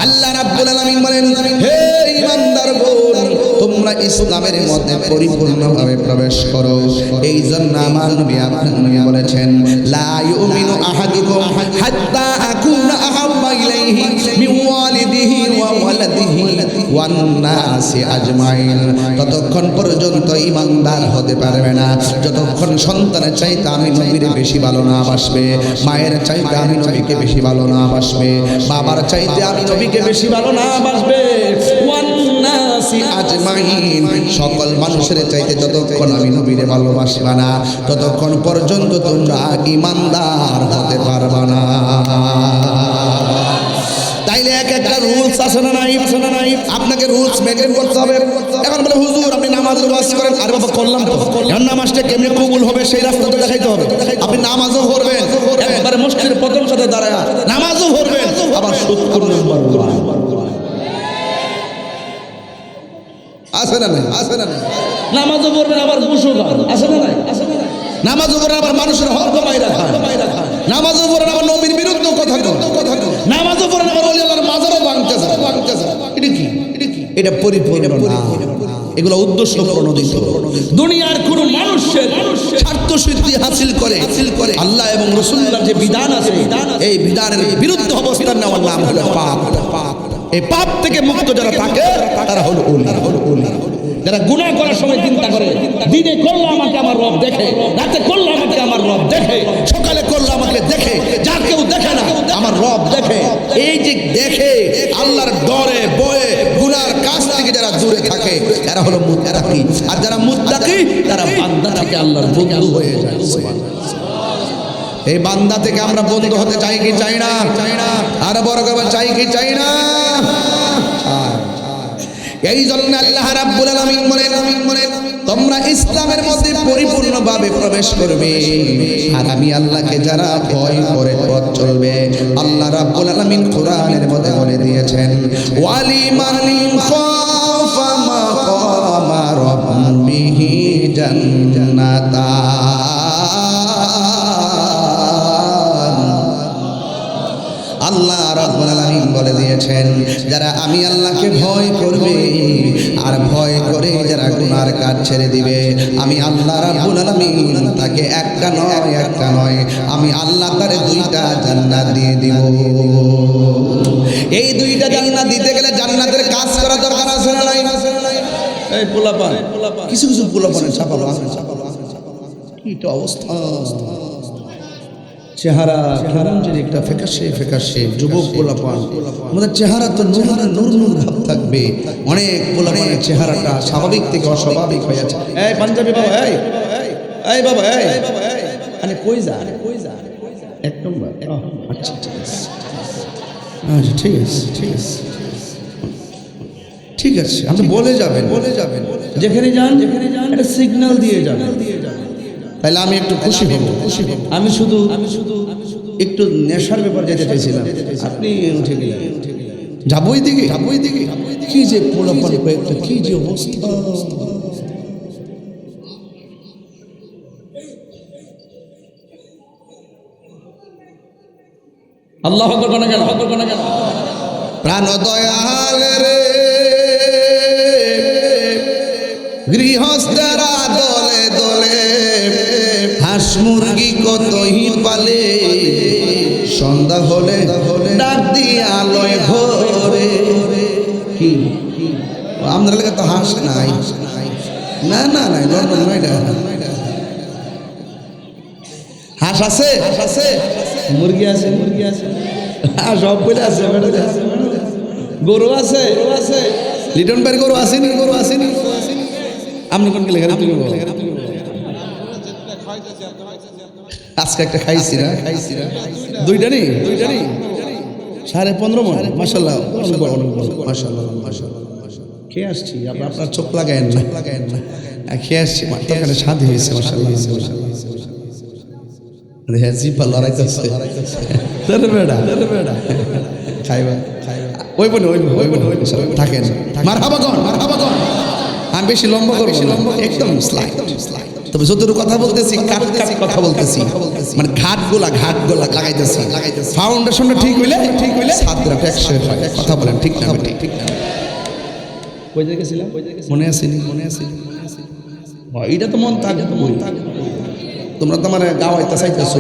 আল্লাহ রাব্বুল আলামিন বলেন, হে ঈমানদারগণ, তোমরা ইসলামের মধ্যে পরিপূর্ণভাবে প্রবেশ করো। এই জন্য আমার নবী আপনি বলেছেন, লা ইউমিনু আহাদুকুম হাত্তা আকুনা আহাব্বা ইলাইহি মিন ওয়ালিদিহি ওয়া ওয়ালাদিহি ওয়ান নাসি আজমাইন। ততক্ষণ পর্যন্ত ঈমানদার হতে পারবে না যতক্ষণ সন্তানের চাইতে আমি নবীর বেশি ভালো না বাসবে, মায়ের চাইতে আমি নবীকে বেশি ভালো না বাসবে, বাবার চাইতে আমি নবীকে বেশি ভালো না বাসবে। ওয়ান নাসি আজমাইন, সকল মানুষের চাইতে যতক্ষণ আমি নবীরে ভালোবাসবা না ততক্ষণ পর্যন্ত তোমরা ঈমানদার হতে পারবা না। তাইলে এক একটা রুলস আছে না নাই? আপনাকে রুলস মেইনটেইন করতে হবে। এখন বলে হুজুর আপনি নামাজের ওয়াজ করেন, আরে বাবা করলাম তো, এখন নামাজটা কেমনে কবুল হবে সেই রাস্তাটা দেখাইতে হবে। আপনি নামাজও পড়বেন, একবারে মুশকিল মসজিদের প্রথম সাথে দাঁড়ায় নামাজও পড়বেন, আবার 70 নম্বর ওয়াজ আছে না নাই? আছে না নাই? নামাজও পড়বেন আবার গোসল আছে না নাই? নামাজও পড়েন আবার মানুষের হক কমাইরা খায়, নামাজও পড়েন আবার নবীর বিরুদ্ধে কথা কয়, নামাজও পড়েন আবার ওলি আল্লাহর মাজারও ভাঙতেছে। এটা কি? এটা পরিপূর্ণ না, এগুলো উদ্দেশ্য প্রণোদিত। দুনিয়ার কোন মানুষের স্বার্থ সিদ্ধি হাসিল করে আল্লাহ এবং রাসূলুল্লাহর যে বিধান আছে এই বিধানের বিরুদ্ধে অবস্থান নেওয়ার নাম হলো পাপ। এই পাপ থেকে মুক্ত যারা থাকে তারা হলো ওলি। যারা গুনাহ করার সময় চিন্তা করে দিনে করলে আমাকে আমার রব দেখে, রাতে করলে আমাকে আমার রব দেখে, সকালে করলে আমাকে দেখে, যার কেউ দেখে না আমার রব দেখে। এই যে দেখে আল্লাহর ডরে ভয়ে গুনার কাজ থেকে যারা দূরে থাকে এরা হলো মুত্তাকি। আর যারা মুত্তাকি তারা বান্দা থেকে আল্লাহর বন্ধু হয়ে যায়। এই বান্দা থেকে আমরা বন্ধু হতে চাই কি চাই না? আর বড় করে চাই কি চাই না? এই জন্য আল্লাহ রাব্বুল আলামিন বলেন তোমরা ইসলামের মধ্যে পরিপূর্ণভাবে প্রবেশ করবে, আর আমি আল্লাহকে যারা ভয় করে পথ চলবে। আল্লাহ রাব্বুল আলামিন কোরআনের মধ্যে বলে দিয়েছেন ওয়ালিমান খাফা মাকামা রাব্বিহি জান্নাতান। আল্লাহ রাব্বুল আলামিন বলে দিয়েছেন যারা আমি আল্লাহকে ভয় করবে আর ভয় করে যারা গুনার কাজ ছেড়ে দিবে, আমি আল্লাহ রাব্বুল আলামিন তাকে একটা নয় আমি আল্লাহ তারে 2টা জান্নাত দিয়ে দিব। এই 2টা জান্নাত দিতে গেলে জান্নাতের কাজ করা দরকার আছে না নাই? এই পোলাপান কিছু পোলাপানের ছাপালো কি তো অবস্থা, চেহারা কেমন যে একটা ফেকাশে যুবক পোলাপান। আমাদের চেহারা তো নূর ভাব থাকবে, অনেক পোলাপানের চেহারাটা স্বাভাবিক থেকে অস্বাভাবিক হয়ে যাচ্ছে। এই পাঞ্জাবি বাবা, এই বাবা, আরে কই যা এক নম্বর। আচ্ছা ঠিক আছে আপনি বলে যাবেন যেখানে যান একটা সিগন্যাল দিয়ে যাবেন, তাহলে আমি একটু খুশি হব। আমি শুধু একটু নেশার ব্যাপার যেতে চাইছিলাম, আপনি উঠে গেলেন। যাবই দিকে কি যে পোলাপান কয়েকটা, কি যে অবস্থা। আল্লাহ আকবার না কেন? প্রাণ দয়াল রে গৃহস্থরা দলে দলে হাঁস মুরগি কতই পালে, সন্ধ্যা হলে ডাক দিয়ে আলোয় ঘরে। কি আমাদের এলাকা তো হাঁস নাই, না লন্ডন নয়ডা হাঁস আছে, মুরগি আছে সব বলে আছে, গরু আছে, লিটন ভাইয়ের গরু আসেনি আপনি কোন গেলে আজকে একটা খাইছি না 2টা নেই 15.5 মণ মাশাআল্লাহ মাশাআল্লাহ খেয়ে আসছি। আপনার চোখ লাগায়েন না, খেয়ে আসছি তরকারি স্বাদ হয়েছে মাশাআল্লাহ। হ্যাঁ জিপা লড়াইতেছে খাইবা ওই থাকেন মারহাবা গন। আমি বেশি লম্বা করবো একদম স্লাইড, তবে যতটুকু কথা বলতেছি কাট কথা বলতেছি, মানে ঘাটগুলা লাগাইতেছি। ফাউন্ডেশনটা ঠিক হইলে ছাত্ররা টেকসই হয়। কথা বলেন ঠিক না? ঠিক না? মনে আসেনি? এটা তো মন থাকবে, তোমরা তো আমার গাওয়াইতে চাইতেছো।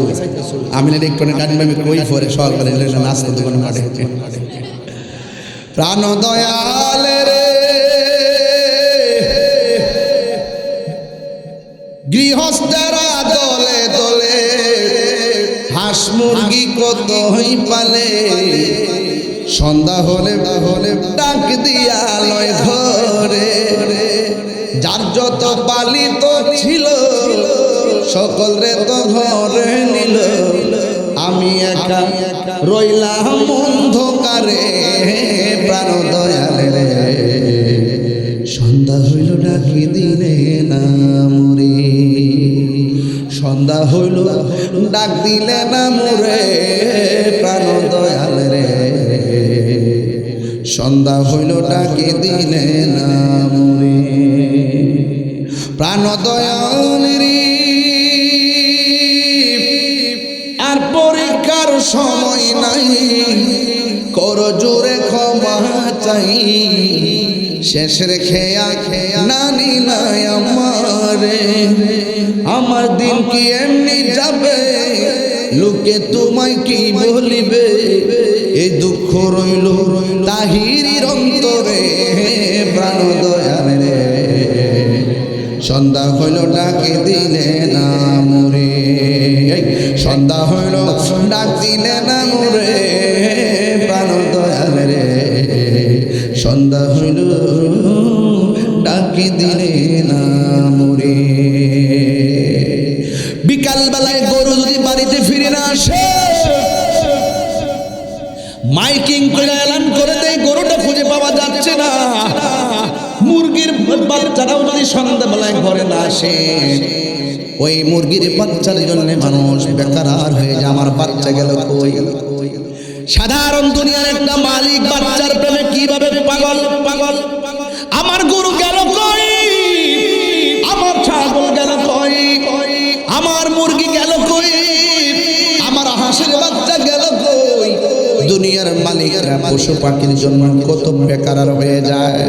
আমি একটু গাড়ি আমি কই পরে সকালে নাস্তা দোকানে কাটে প্রাণ দয়াল রে গৃহস্থরা দলে দলে হাঁস মুরগি কতই পালে, সন্ধ্যা হলে ডাক দিয়া লয় ঘরে। যার যত পালিত ছিল সকল রে তো ঘরে নিল, আমি একা রইলাম অন্ধকারে। প্রাণ দয়াল রে সন্ধ্যা হইল ডাকি দিলে না মোরে, সন্ধ্যা হইল ডাক দিলে না মোরে। সন্ধ্যা হইল ডাকে দিলে না মোরে প্রাণ দয়াল রে আর পরীক্ষার সময় নাই কর জোরে ক্ষমা চাই শেষের খেয়া নানি নাই আমারে আমার দিন কি এমনি যাবে লোকে তোমায় কি বলিবে এই দুঃখ রইল তাহিরির অন্তরে প্রাণ দয়াল রে সন্ধ্যা হইল ডাকে দিলে না মোরে সন্ধ্যা হইল ডাক দিলে না মোরে প্রাণ দয়াল রে সন্ধ্যা হইল ডাকে দিলে না মোরে বিকাল বেলায় গরু যদি বাড়িতে ফিরে না আসে মাইকিং করে এলান করে দেয় গরুটা খুঁজে পাওয়া যাচ্ছে না মুরগির বাচ্চারাও যদি সন্ধ্যাবেলায় ঘরে না আসে ওই মুরগির বাচ্চার জন্য মানুষ বেকার হয়ে যায় আমার বাচ্চা গেল কই সাধারণ দুনিয়ার একটা মালিক বাচ্চার প্রেমে কিভাবে পাগল পাগল আমার গরু গেল কই আমার ছাগল গেল কই আমার মুরগি গেল কই আমার হাঁসের বাচ্চা গেল কই দুনিয়ার মালিকরা পশু পাখির জন্য কত বেকার হয়ে যায়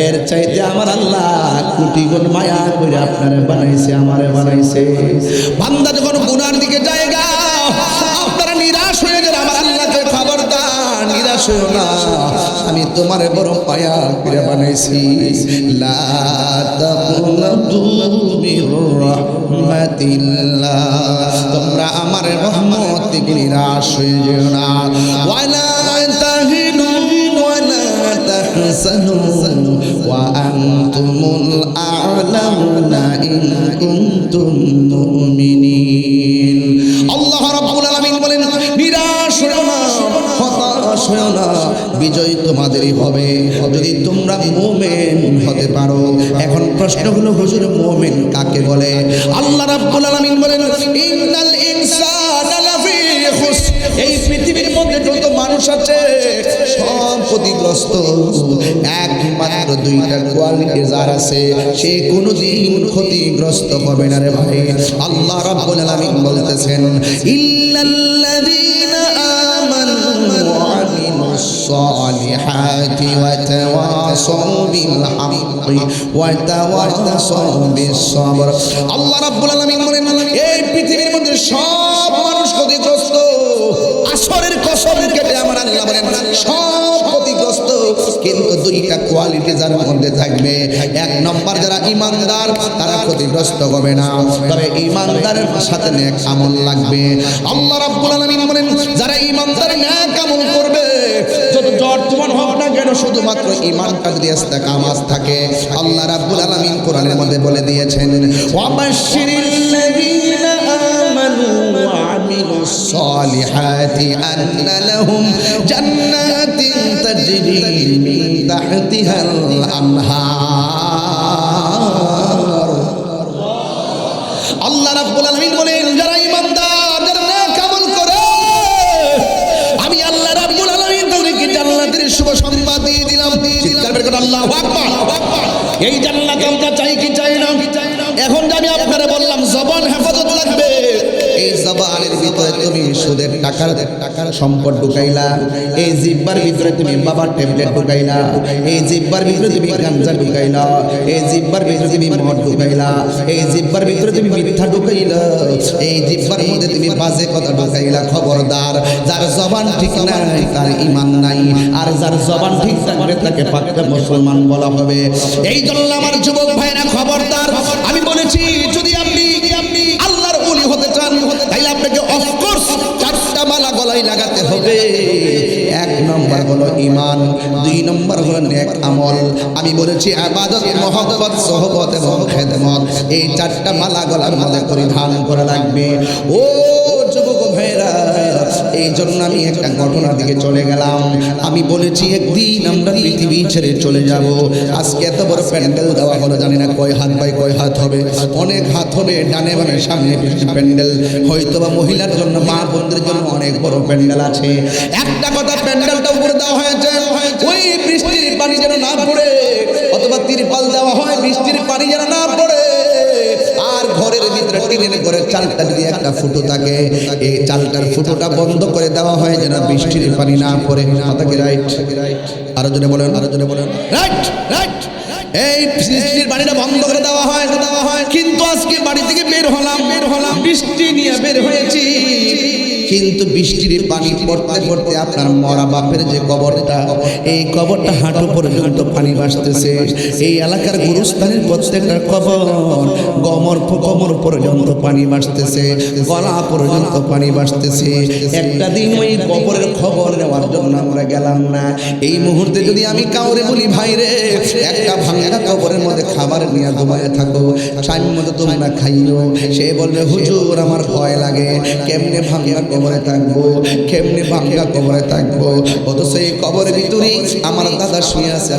এর চাইতে আমার আল্লাহ কোটি গুণ মায়া করে আপনারে বানাইছে আমারে বানাইছে বান্দা যখন গুনার দিকে জায়গা আপনারা নিরাশ হয়ে যান আমার আল্লাহকে খবরদার নিরাশ হইও না আমি তোমারে বড় মায়া করে বানাইছি লা তাকুনাতু মির রাহমাতিল্লাহ তোমরা আমার রহমত থেকে নিরাশ হয়ে যেও না ওয়ালা তাহিনু ওয়ালা তাহসানু ওয়া আনতুমুল আ'লাউনা ইন কুনতুম মুমিনিন আল্লাহ রাব্বুল আলামিন বলেন নিরাশ হয়ো না হতাশ হয়ো না বিজয় তোমাদেরই হবে যদি তোমরা মুমিন হতে পারো এখন প্রশ্ন হলো হুজুর মুমিন কাকে বলে আল্লাহ রাব্বুল আলামিন বলেন ইন্নাল ইনসানা লাফি খুসর এই পৃথিবীর মধ্যে যত মানুষ আছে সব ক্ষতিগ্রস্ত একমাত্র দুইটা কোয়ালিটি যার আছে সে কোনোদিন ক্ষতিগ্রস্ত হবে না রে ভাই আল্লাহ রাব্বুল আলামিন বলতেছেন ইল্লাল্লাযীনা আমানু ওয়া আমিলুস সালিহাতি ওয়া তাওয়াসাউ বিল হাক্কি ওয়া তাওয়াসাউ বিস sabr আল্লাহ রাব্বুল আলামিন বলেন এই পৃথিবীর মধ্যে সব মানুষ ক্ষতিগ্রস্ত আসরের কসম কেটে আমার আল্লাহ বলেন সব ক্ষতিগ্রস্ত কিন্তু দুইটা কোয়ালিটি যার মধ্যে থাকবে এক নম্বর যারা ঈমানদার তারা ক্ষতিগ্রস্ত হবে না তবে ঈমানদারের সাথে নেক আমল লাগবে আল্লাহ রাব্বুল আলামিন বলেন যারা ঈমানদার নেক আমল করবে যত জ্বর তুফান হোক না কেন শুধুমাত্র ঈমানটা যদি ইস্তেকামাত থাকে আল্লাহ রাব্বুল আলামিন কোরআনের মধ্যে বলে দিয়েছেন ওয়াবাশশিরিল্লাযীনা আমানু ওয়া আমিলুস সালিহাতি আন্না লাহুম জান্নাতিন তাজরি মিন তাহতিহাল আনহার আল্লাহ রাব্বুল আলামিন বলেন যারা ঈমানদার যারা নেক আমল করে আমি আল্লাহ রাব্বুল আলামিন তাদেরকে জান্নাতের শুভ সংবাদ দিয়ে দিলাম চিৎকার করে আল্লাহু আকবার এই জান্নাত আমরা চাই কি চাই না এখন আমি আপনারা বললাম জবান হেফাজত লাগবে এই জবানের ভিতরে তুমি সুদের টাকার সম্পদ ঢুকাইলা এই জিহ্বার ভিতরে তুমি বাবার ট্যাবলেট ঢুকাইলা এই জিহ্বার ভিতরে তুমি গাঞ্জা ঢুকাইলা এই জিহ্বার ভিতরে তুমি মদ ঢুকাইলা এই জিহ্বার ভিতরে তুমি মিথ্যা ঢুকাইলা এই জিহ্বার মধ্যে তুমি বাজে কথা ঢুকাইলা খবরদার যার জবান ঠিক নাই তার ঈমান নাই আর যার জবান ঠিক থাকবে তাকে পাক্কা মুসলমান বলা হবে এই জন্য আমার যুবক ভাইরা খবরদার আমি বলেছি যদি আপনি আল্লাহর ওলি হতে চান তাহলে আপনাকে অফকোর্স চারটা মালা গলায় লাগাতে হবে এক নম্বর হলো ঈমান দুই নম্বর হলো নেক আমল আমি বলেছি ইবাদত মুহাব্বত সোহবত এবং খেদমত এই চারটা মালা গলার মধ্যে পরিধান করা লাগবে ও যুবক ভাইরা এই জন্য আমি একটা ঘটনার দিকে চলে গেলাম। আমি বলেছি একদিন আমরা পৃথিবী ছেড়ে চলে যাব। আজকে এত বড় প্যান্ডেল দেওয়া হলো, জানি না কয় হাত বাই কয় হাত হবে, অনেক হাত হবে, ডানে বামে সামনে প্যান্ডেল। হয়তো বা মহিলার জন্য, মা বোনদের জন্য অনেক বড় প্যান্ডেল আছে। একটা কথা, প্যান্ডেলটা উপরে দেওয়া হয়েছে ওই বৃষ্টির পানি যেন না পড়ে, অথবা তিরপাল দেওয়া হয় বৃষ্টির পানি যেন না পড়ে। আর ঘরের ভিতরে টিনের ঘরের চালটা যদি একটা ফুটো থাকে, এই চালটার ফুটোটা বন্ধ করে দেওয়া হয় যেন বৃষ্টির পানি না পড়ে। কথা কি রাইট? আরো জনে বলেন, আরো জনে বলেন, রাইট রাইট। এই বৃষ্টির পানিটা বন্ধ করে দেওয়া হয়। কিন্তু আজকে বাড়ি থেকে বের হলাম, বৃষ্টি নিয়ে বের হয়েছি, কিন্তু বৃষ্টির পানি পড়তে পড়তে আপনার মরা বাপের যে কবরটা, এই কবরটা হাঁটু পর্যন্ত পানি ভাসতেছে। এই এলাকার গুরুস্থানের প্রত্যেকটা কবর কোমর পর্যন্ত পানি ভাসতেছে, গলা পর্যন্ত পানি ভাসতেছে। একটা দিন ওই কবরের খবর নেওয়ার জন্য আমরা গেলাম না। এই মুহূর্তে যদি আমি কাউরে বলি, ভাই রে একটা ভাঙা কবরের মধ্যে খাবার নিয়ে ঘুমায় থাকো, টাইম মতো তোমরা খাইও, সে বলবে হুজুর আমার ভয় লাগে, কেমনে ভাঙা কবরে থাকবো, কেমনে ভাঙা কবরে থাকবো। অথচ এই কবরের ভিতরেই আমার দাদা শুয়ে আছে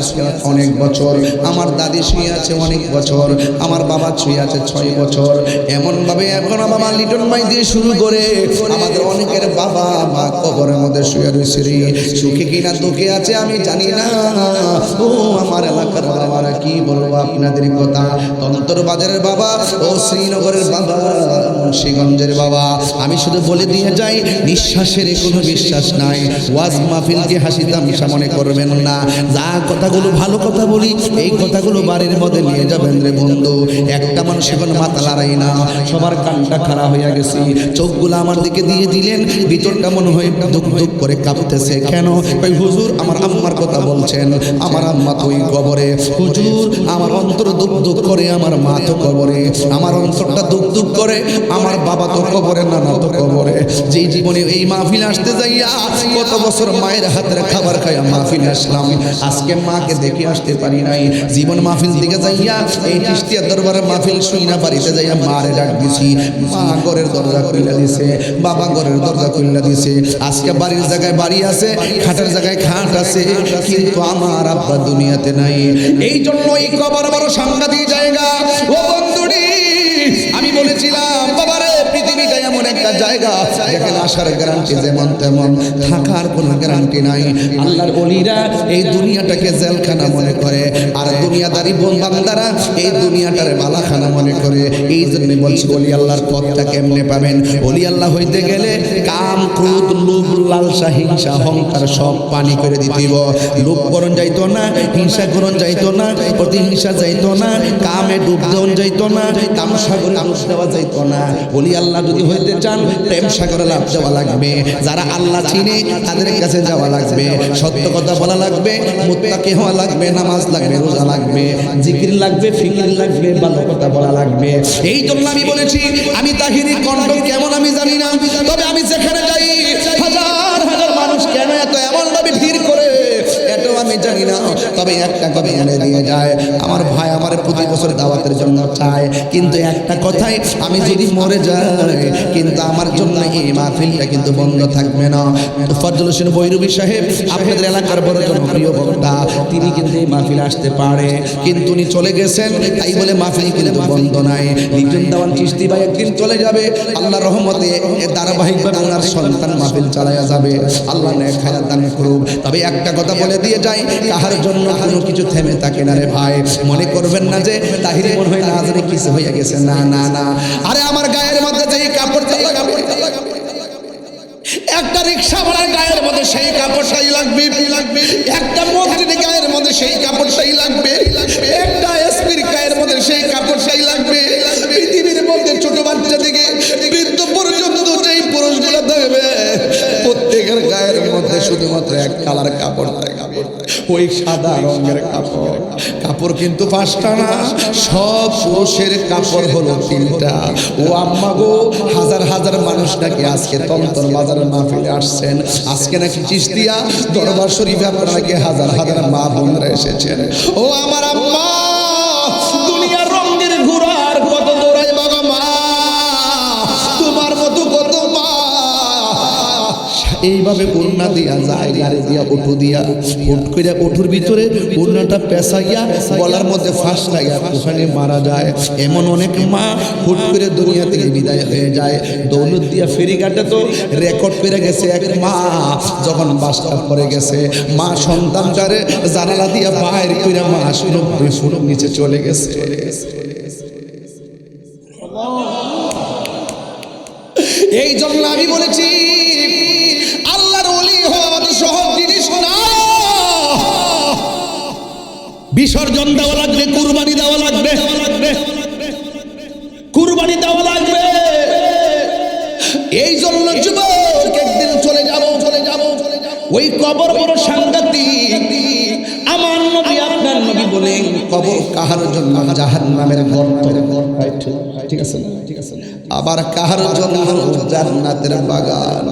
অনেক বছর, আমার দাদি শুয়ে আছে অনেক বছর, আমার বাবা শুয়ে আছে 6 বছর। এমন ভাবে এখন বাবা লিটন ভাই দিয়ে শুরু করে আমাদের অনেকের বাবা মা কবরের মধ্যে শুয়ে রয়েছে রে। সুখে কিনা দুঃখে আছে আমি জানি না। ও আমার এলাকার বাবারা কি বলবো আপনাদের কথা, তন্তর বাজারের বাবা, ও শ্রীনগরের বাবা, মুন্সিগঞ্জের বাবা, আমি শুধু বলে দিয়ে যাই, নিঃশ্বাসের কোনো বিশ্বাস নাই। ওয়াজ মাহফিলকে হাসি তামাশা মনে করবেন না। যা কথাগুলো ভালো কথা বলি, এই কথাগুলো বাড়ির মধ্যে নিয়ে যাবেন রে বন্ধু। একটা মানুষ এখন মাথা লড়াই না, সবার কানটা খাড়া হইয়া গেছে। চোখগুলো আমার দিকে দিয়ে দিলেন, ভিতরটা মনে হয় দুঃখ দুঃখ করে কাঁপতেছে। কেন? কই হুজুর আমার আম্মার কথা বলছেন, আমার আম্মা তো ওই কবরে। হুজুর আমার অন্তর দুঃখ দুঃখ করে, আমার মা তো কবরে, আমার অন্তরটা দুঃখ দুঃখ করে, আমার বাবা তো কবরে, নানা তো কবরে। যেই জীবনে এই মাহফিল আসতে যাইয়া কত বছর মায়ের হাতের খাবার খাইয়া মাহফিল আসলাম, আজকে মাকে দেখে আসতে পারি নাই। জীবন মাহফিল দিকে যাইয়া এই চিশতিয়া দরবারে মাহফিল শুই না, বাড়িতে যাইয়া মারে ডাক দিছি, মা ঘরের দরজা খুইলা দিছে, বাবা ঘরের দরজা খুইলা দিছে। আজকে বাড়ির জায়গায় বাড়ি আছে, খাটের জায়গায় খাট আছে, কিন্তু আমার আব্বা দুনিয়াতে নাই। এই জন্য এই কবর বড় সাংঘাতিক জায়গা। ও বন্ধুরি, আমি বলেছিলাম বাবারে পৃথিবীটা এমন একটা জায়গা যেখানে আসার গ্যারান্টি যেমন তেমন, থাকার কোনো গ্যারান্টি নাই। আল্লাহর ওলিরা এই দুনিয়াটাকে জেলখানা মনে করে, আর দুনিয়াদারি বান্দারা এই দুনিয়াটারে মালাখানা মনে করে। এই জন্য বলছি ওলি আল্লাহর পথটা কেমনে পাবেন? ওলি আল্লাহ হইতে গেলে কাম, ক্রোধ, লোভ, লালসা, হিংসা, অহংকার সব পানি করে দিতেইব। লোভ করণ যাইতো না, হিংসা করণ যাইতো না, প্রতিহিংসা যাইতো না, কামে ডুব দেওয়া যাইতো না, তামসাগরে ডুব দেওয়া যাইতো না। ওলি আল্লাহ যদি হইতে চান, প্রেম সাগরে লাভ দেওয়া লাগবে। যারা আল্লাহ চিনে তাদের কাছে যাওয়া লাগবে, সত্য কথা বলা লাগবে, মুত্তাকি হওয়া লাগবে, নামাজ লাগবে, রোজা লাগবে, জিকির লাগবে, ফিকির লাগবে, ভালো কথা বলা লাগবে। এই জন্য আমি বলেছি, আমি তাহিরি কণ্ঠ কেমন আমি জানি না, তবে আমি যেখানে যাই হাজার হাজার মানুষ কেন এত এমন ভাবে ভিড় করে এটাও আমি জানি না। তবে একটা কথা এনে দিয়ে যায়, আমার ভাই আমার প্রতি বছর দাওয়াতের জন্য চায়, কিন্তু একটা কথাই, আমি যদি মরে যাই কিন্তু আমার জন্য এই মাহফিলটা কিন্তু বন্ধ থাকবে না। ফজল হোসেন বৈরবী সাহেব আপনাদের এলাকার বড় জনপ্রিয় বক্তা, তিনি কিন্তু এই মাহফিলে আসতে পারে, কিন্তু উনি চলে গেছেন, তাই বলে মাহফিল কিন্তু বন্ধ নাই। লিটন দেওয়ান চিশতি ভাই একদিন চলে যাবে, আল্লাহর রহমতে ধারাবাহিকভাবে ওনার সন্তান মাহফিল চালায়া যাবে। আল্লাহ নেক হায়াত দান করুক। তবে একটা কথা বলে দিয়ে যাই, কাহার জন্য কোনো কিছু থেমে থাকে না রে ভাই। মনে করবেন না যে তাহিরি মনে হয় না জানি কিছু হয়ে গেছে, না না না। আরে আমার গায়ের মধ্যে যে কাপড়টা লাগাবে, একটা রিক্সাওয়ালার গায়ের মধ্যে সেই কাপড়টাই লাগবে, একটা মন্ত্রীর গায়ের মধ্যে সেই কাপড়টাই লাগবে, একটা এসপির গায়ের মধ্যে সেই কাপড়টাই লাগবে। পৃথিবীর মধ্যে ছোট বাচ্চা থেকে বৃদ্ধ পর্যন্ত যেই পুরুষগুলো থাকবে, প্রত্যেকের গায়ের মধ্যে শুধুমাত্র এক কালার কাপড় থাকবে, ওই সাদা রঙের কাপড়। কাপড় কিন্তু 5টা না, সব পুরুষের কাপড় হলো 3টা। ও আম্মা গো, হাজার হাজার মানুষ নাকি আজকে তন্তর বাজারের মাহফিলে আসছেন, আজকে নাকি চিশতিয়া দরবার শরীফে আপনারা নাকি হাজার হাজার মা বোনরা এসেছেন। ও আমার আম্মা, দুনিয়ার রঙের ঘোড়ার কত দৌড়াই বাবা মা, তোমার মতো কত মা এইভাবে ওড়না দিয়া যায় গাড়ি দিয়া উঠু দিয়া হুট করে উঠুর ভিতরে ওড়নাটা পেঁচাইয়া গলার মধ্যে ফাঁস লাগিয়া ওখানে মারা যায়। এমন অনেক মা হুট করে দুনিয়া থেকে বিদায় হয়ে যায়। দৌলতদিয়া ফেরিঘাটে তো রেকর্ড করে গেছে, এক মা যখন বাসটা পড়ে গেছে, মা সন্তানটারে জানালা দিয়া বাইর করে মা 90 ফুট নিচে চলে গেছে। এই জন্য আমি বলেছি আল্লাহর ওলি হওয়া অত সহজ জিনিস না। বিসর্জন দেওয়া লাগবে, কুরবানি দেওয়া লাগবে, কুরবানি দেওয়া লাগবে। এই জন্য যুবক একদিন চলে যাব ওই কবর বড় সাংঘাতিক। আমার নবী আপনার নবী বলেন কবর কাহার জন্য জাহান্নামের গর্ত, ঠিক আছে না? ঠিক আছে। আবার কাহার জন্য জান্নাতের বাগান।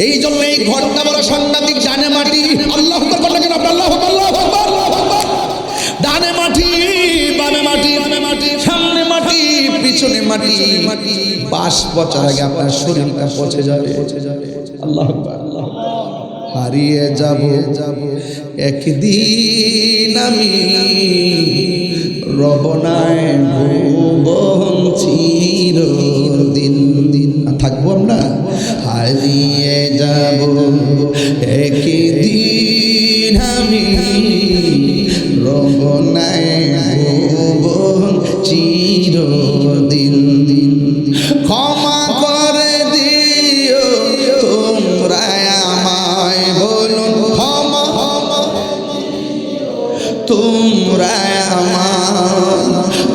এই জন্য এই ঘরটা বড় সাংঘাতিক। ডানে মাটি, আল্লাহু আকবার বলেন আল্লাহু আকবার, আল্লাহু আকবার। ডানে মাটি, বামে মাটি, সামনে মাটি, পিছনে মাটি। 5 বছর আগে আপনার শরীরটা পচে যাবে। আল্লাহু আকবার। হারিয়ে যাব একদিন আমি, রবনায় ভুবন চিরদিন। থাকবো আমরা, হারিয়ে যাব একদিন আমি, রবনায় ভুবন চিরদিন। ক্ষমা করে দিও তোমরা আমায়, বলুন ক্ষমা তোমরা আমায়,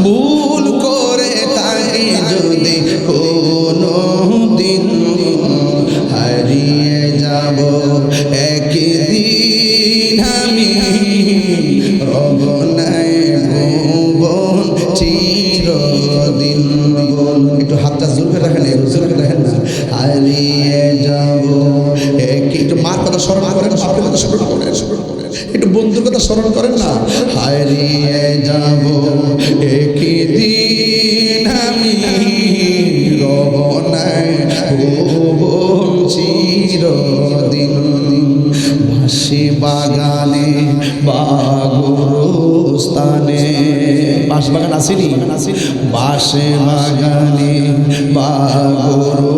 ভুল করে তাই যদি কোনো দিন হারিয়ে যাব একদিন আমি, রবনায় ভুবন চিরদিন। একটু হাতটা জোরে রাখেন, জোরে রাখেন না। হারিয়ে যাব একটু মার কথা স্মরণ করেন, বাপের কথা স্মরণ করেন, একটু বন্ধুর কথা স্মরণ করেন না। হারিয়ে যাব একদিন আমি, রবনায় ভুবন চিরদিন। বাঁশি বাগানে বাগরস্থানে, বাঁশ বাগান আসেনি? বাঁশে বাগানে বাগরস্থানে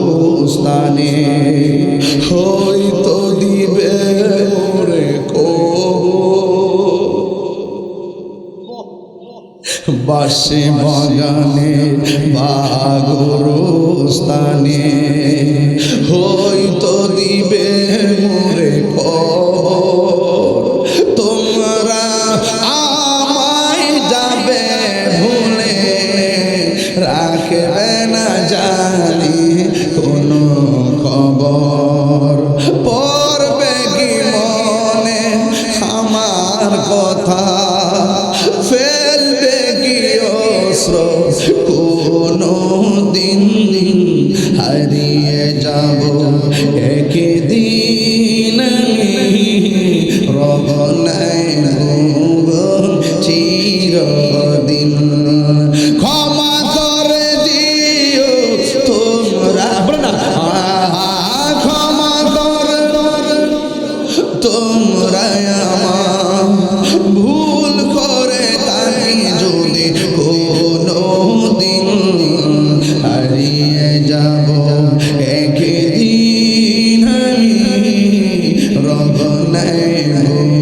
হয়তো দিবে ওরে বাঁশে বাগানে বাগরস্থানে হয়তো দিবে মোরে কবর। তোমরা আমায় যাবে ভুলে, রাখবে না জানি কোনো খবর। পড়বে কি মনে আমার কথা, ফেলবে কি অস্ত্র কোনো দিন। হারিয়ে যাব একদিন আমি, রবনায় ভুবন চিরদিন। ক্ষমা করে দিও তোমরা, ক্ষমা করে তোমরা আমার, ভুল করে তাই যদি কোনো দিন হারিয়ে যাব একদিন আমি, রবনায়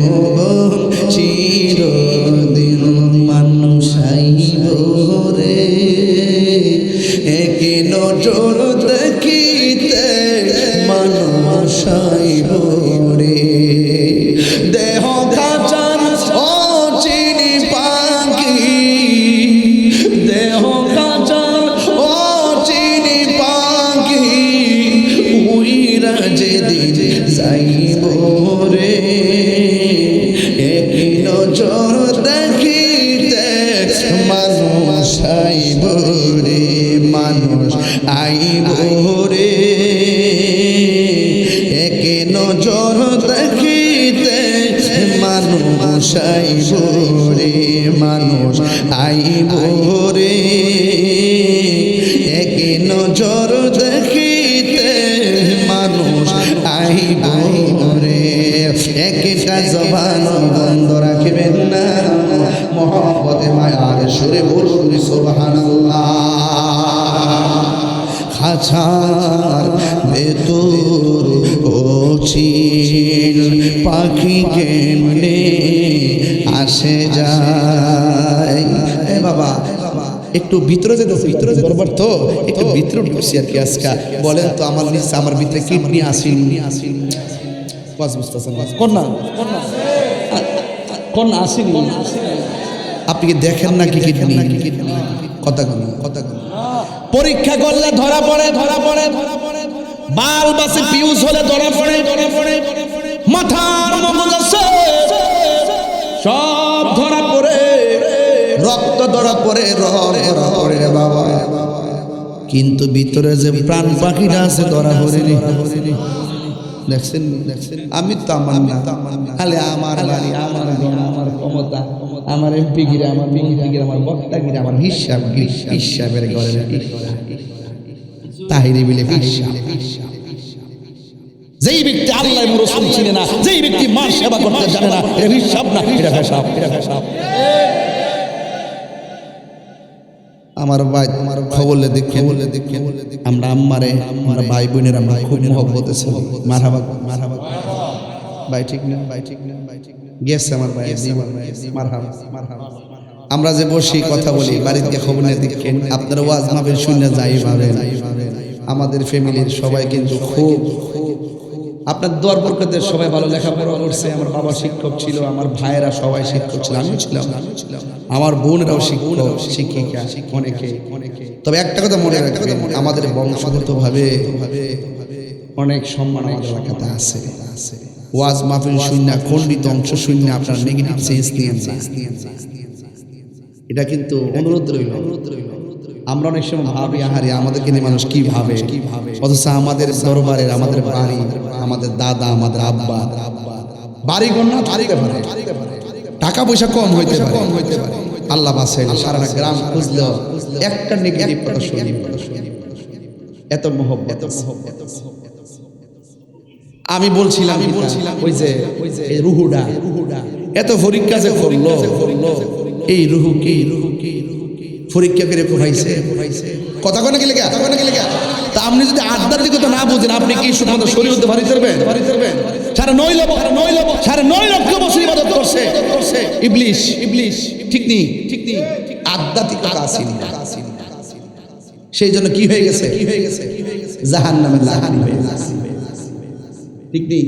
ভুবন চিরদিন। মানুষ আইব রে এক নজর দেখিতে, মানুষ আইব রে দেহ কাচান অচিনি পাখি, দেহ কাচান অচিনি পাখি, উইরা যেদিন যাইব রে এক নজর দেখিতে, মানুষ আইব রে, মানুষ আইব রে এক নজর দেখিতে, মানুষ আইব রে, মানুষ আইব রে এক নজর দেখিতে, মানুষ জবান বন্ধ রাখবেন না, মহব্বতে মায়ার সুরে বলুন সুবহানাল্লাহ। খাঁচার ভেতর ওচিল পাখি কেমনে আসে যায়। এ বাবা একটু ভিতরে যেতে, ভিতরে যেতে পারবার তো, একটু ভিতরে ঢুকছি আর কি আজকে। বলেন তো আমার নিচে আমার ভিতরে কিডনি আসেনি? আসেনি? আপনি কি দেখেন না কি কিডনি? কথা পরীক্ষা করলে ধরা পড়ে, বাল্ব আছে ফিউজ হলে ধরা পড়ে, মাথার মগজ আছে সব ধরা পড়ে, রক্ত ধরা পড়ে, রক্ত ধরা পড়ে বাবা। কিন্তু ভিতরে যে প্রাণ পাখিটা আছে ধরা পড়েনি। দেখছেন? আমি তো আমার না, খালি আমার বাড়ি, আমার ঘর, আমার ক্ষমতা, আমার এমপি গিরে, আমার মন্ত্রী গিরে, আমার বক্তা গিরে, আমার হিসাবের ঘরে তাহিরি বিলে যেই ব্যক্তি আল্লাহ রাসূল চিনে না, যেই ব্যক্তি মার সেবা করতে জানে না, এটা হিসাব না, এটা হিসাব। আমার ভাই খবরে দেখে আমরা আম্মারে, আমরা ভাই বোনের আমরা খুব মহব্বতে ছিল। মারহাবা ভাই, ঠিক না? গেছে আমার ভাই, মারহাবা। আমরা যে বসি কথা বলি, বাড়িতে খবর নিয়ে দেখেন, আপনারা ওয়াজ মাহফিল শুনে যাই ভাবেন আমাদের ফ্যামিলির সবাই কিন্তু খুব আপনার দোয়ার বরকতে সবাই ভালো লেখাপড়া করছে। আমার বাবা শিক্ষক ছিল, আমার ভাইয়েরা সবাই শিক্ষক ছিল, আমিও ছিলাম, আমার বোনেরাও শিক্ষক শিক্ষিকা অনেকে। তবে একটা কথা মনে রাখবেন, আমাদের বংশগতভাবে অনেক সম্মান আমাদের এলাকাতে আছে। ওয়াজ মাহফিল শূন্য, খণ্ডিত অংশ শূন্য, আপনার নেগেটিভ সেন্স নিয়ে এটা কিন্তু অনুরোধ রইল। আমরা অনেক সময় ভাবি আহারে আমাদেরকে নিয়ে মানুষ কি ভাবে, অথচ আমাদের দরবারের, আমাদের বাড়ি, আমাদের দাদা, আমাদের আব্বা, বাড়ি গণ্য থাকতে পারে, টাকা পয়সা কম হইতে পারে, আল্লাহ বাঁচাই সারা গ্রাম খুঁজলেও একটা নেগেটিভ কথা শুনি। এত মহব্বত। আমি বলছিলাম ওই যে রুহুডা এত পরীক্ষা যে করলো, এই রুহু কি পরীক্ষা করে পাইছে কথা কোন কি লেগে তা আপনি যদি আধ্যাত্মিকতা না বুঝেন, আপনি কি শুধুমাত্র শরীয়তে ভারী করবেন? 9.5 লক্ষ বছর ইবাদত করছে ইবলিশ, ঠিক নেই? আধ্যাত্মিকতা আসেনি, সেই জন্য কি হয়ে গেছে? জাহান্নামের লাগানি হয়ে গেছে, ঠিক নেই?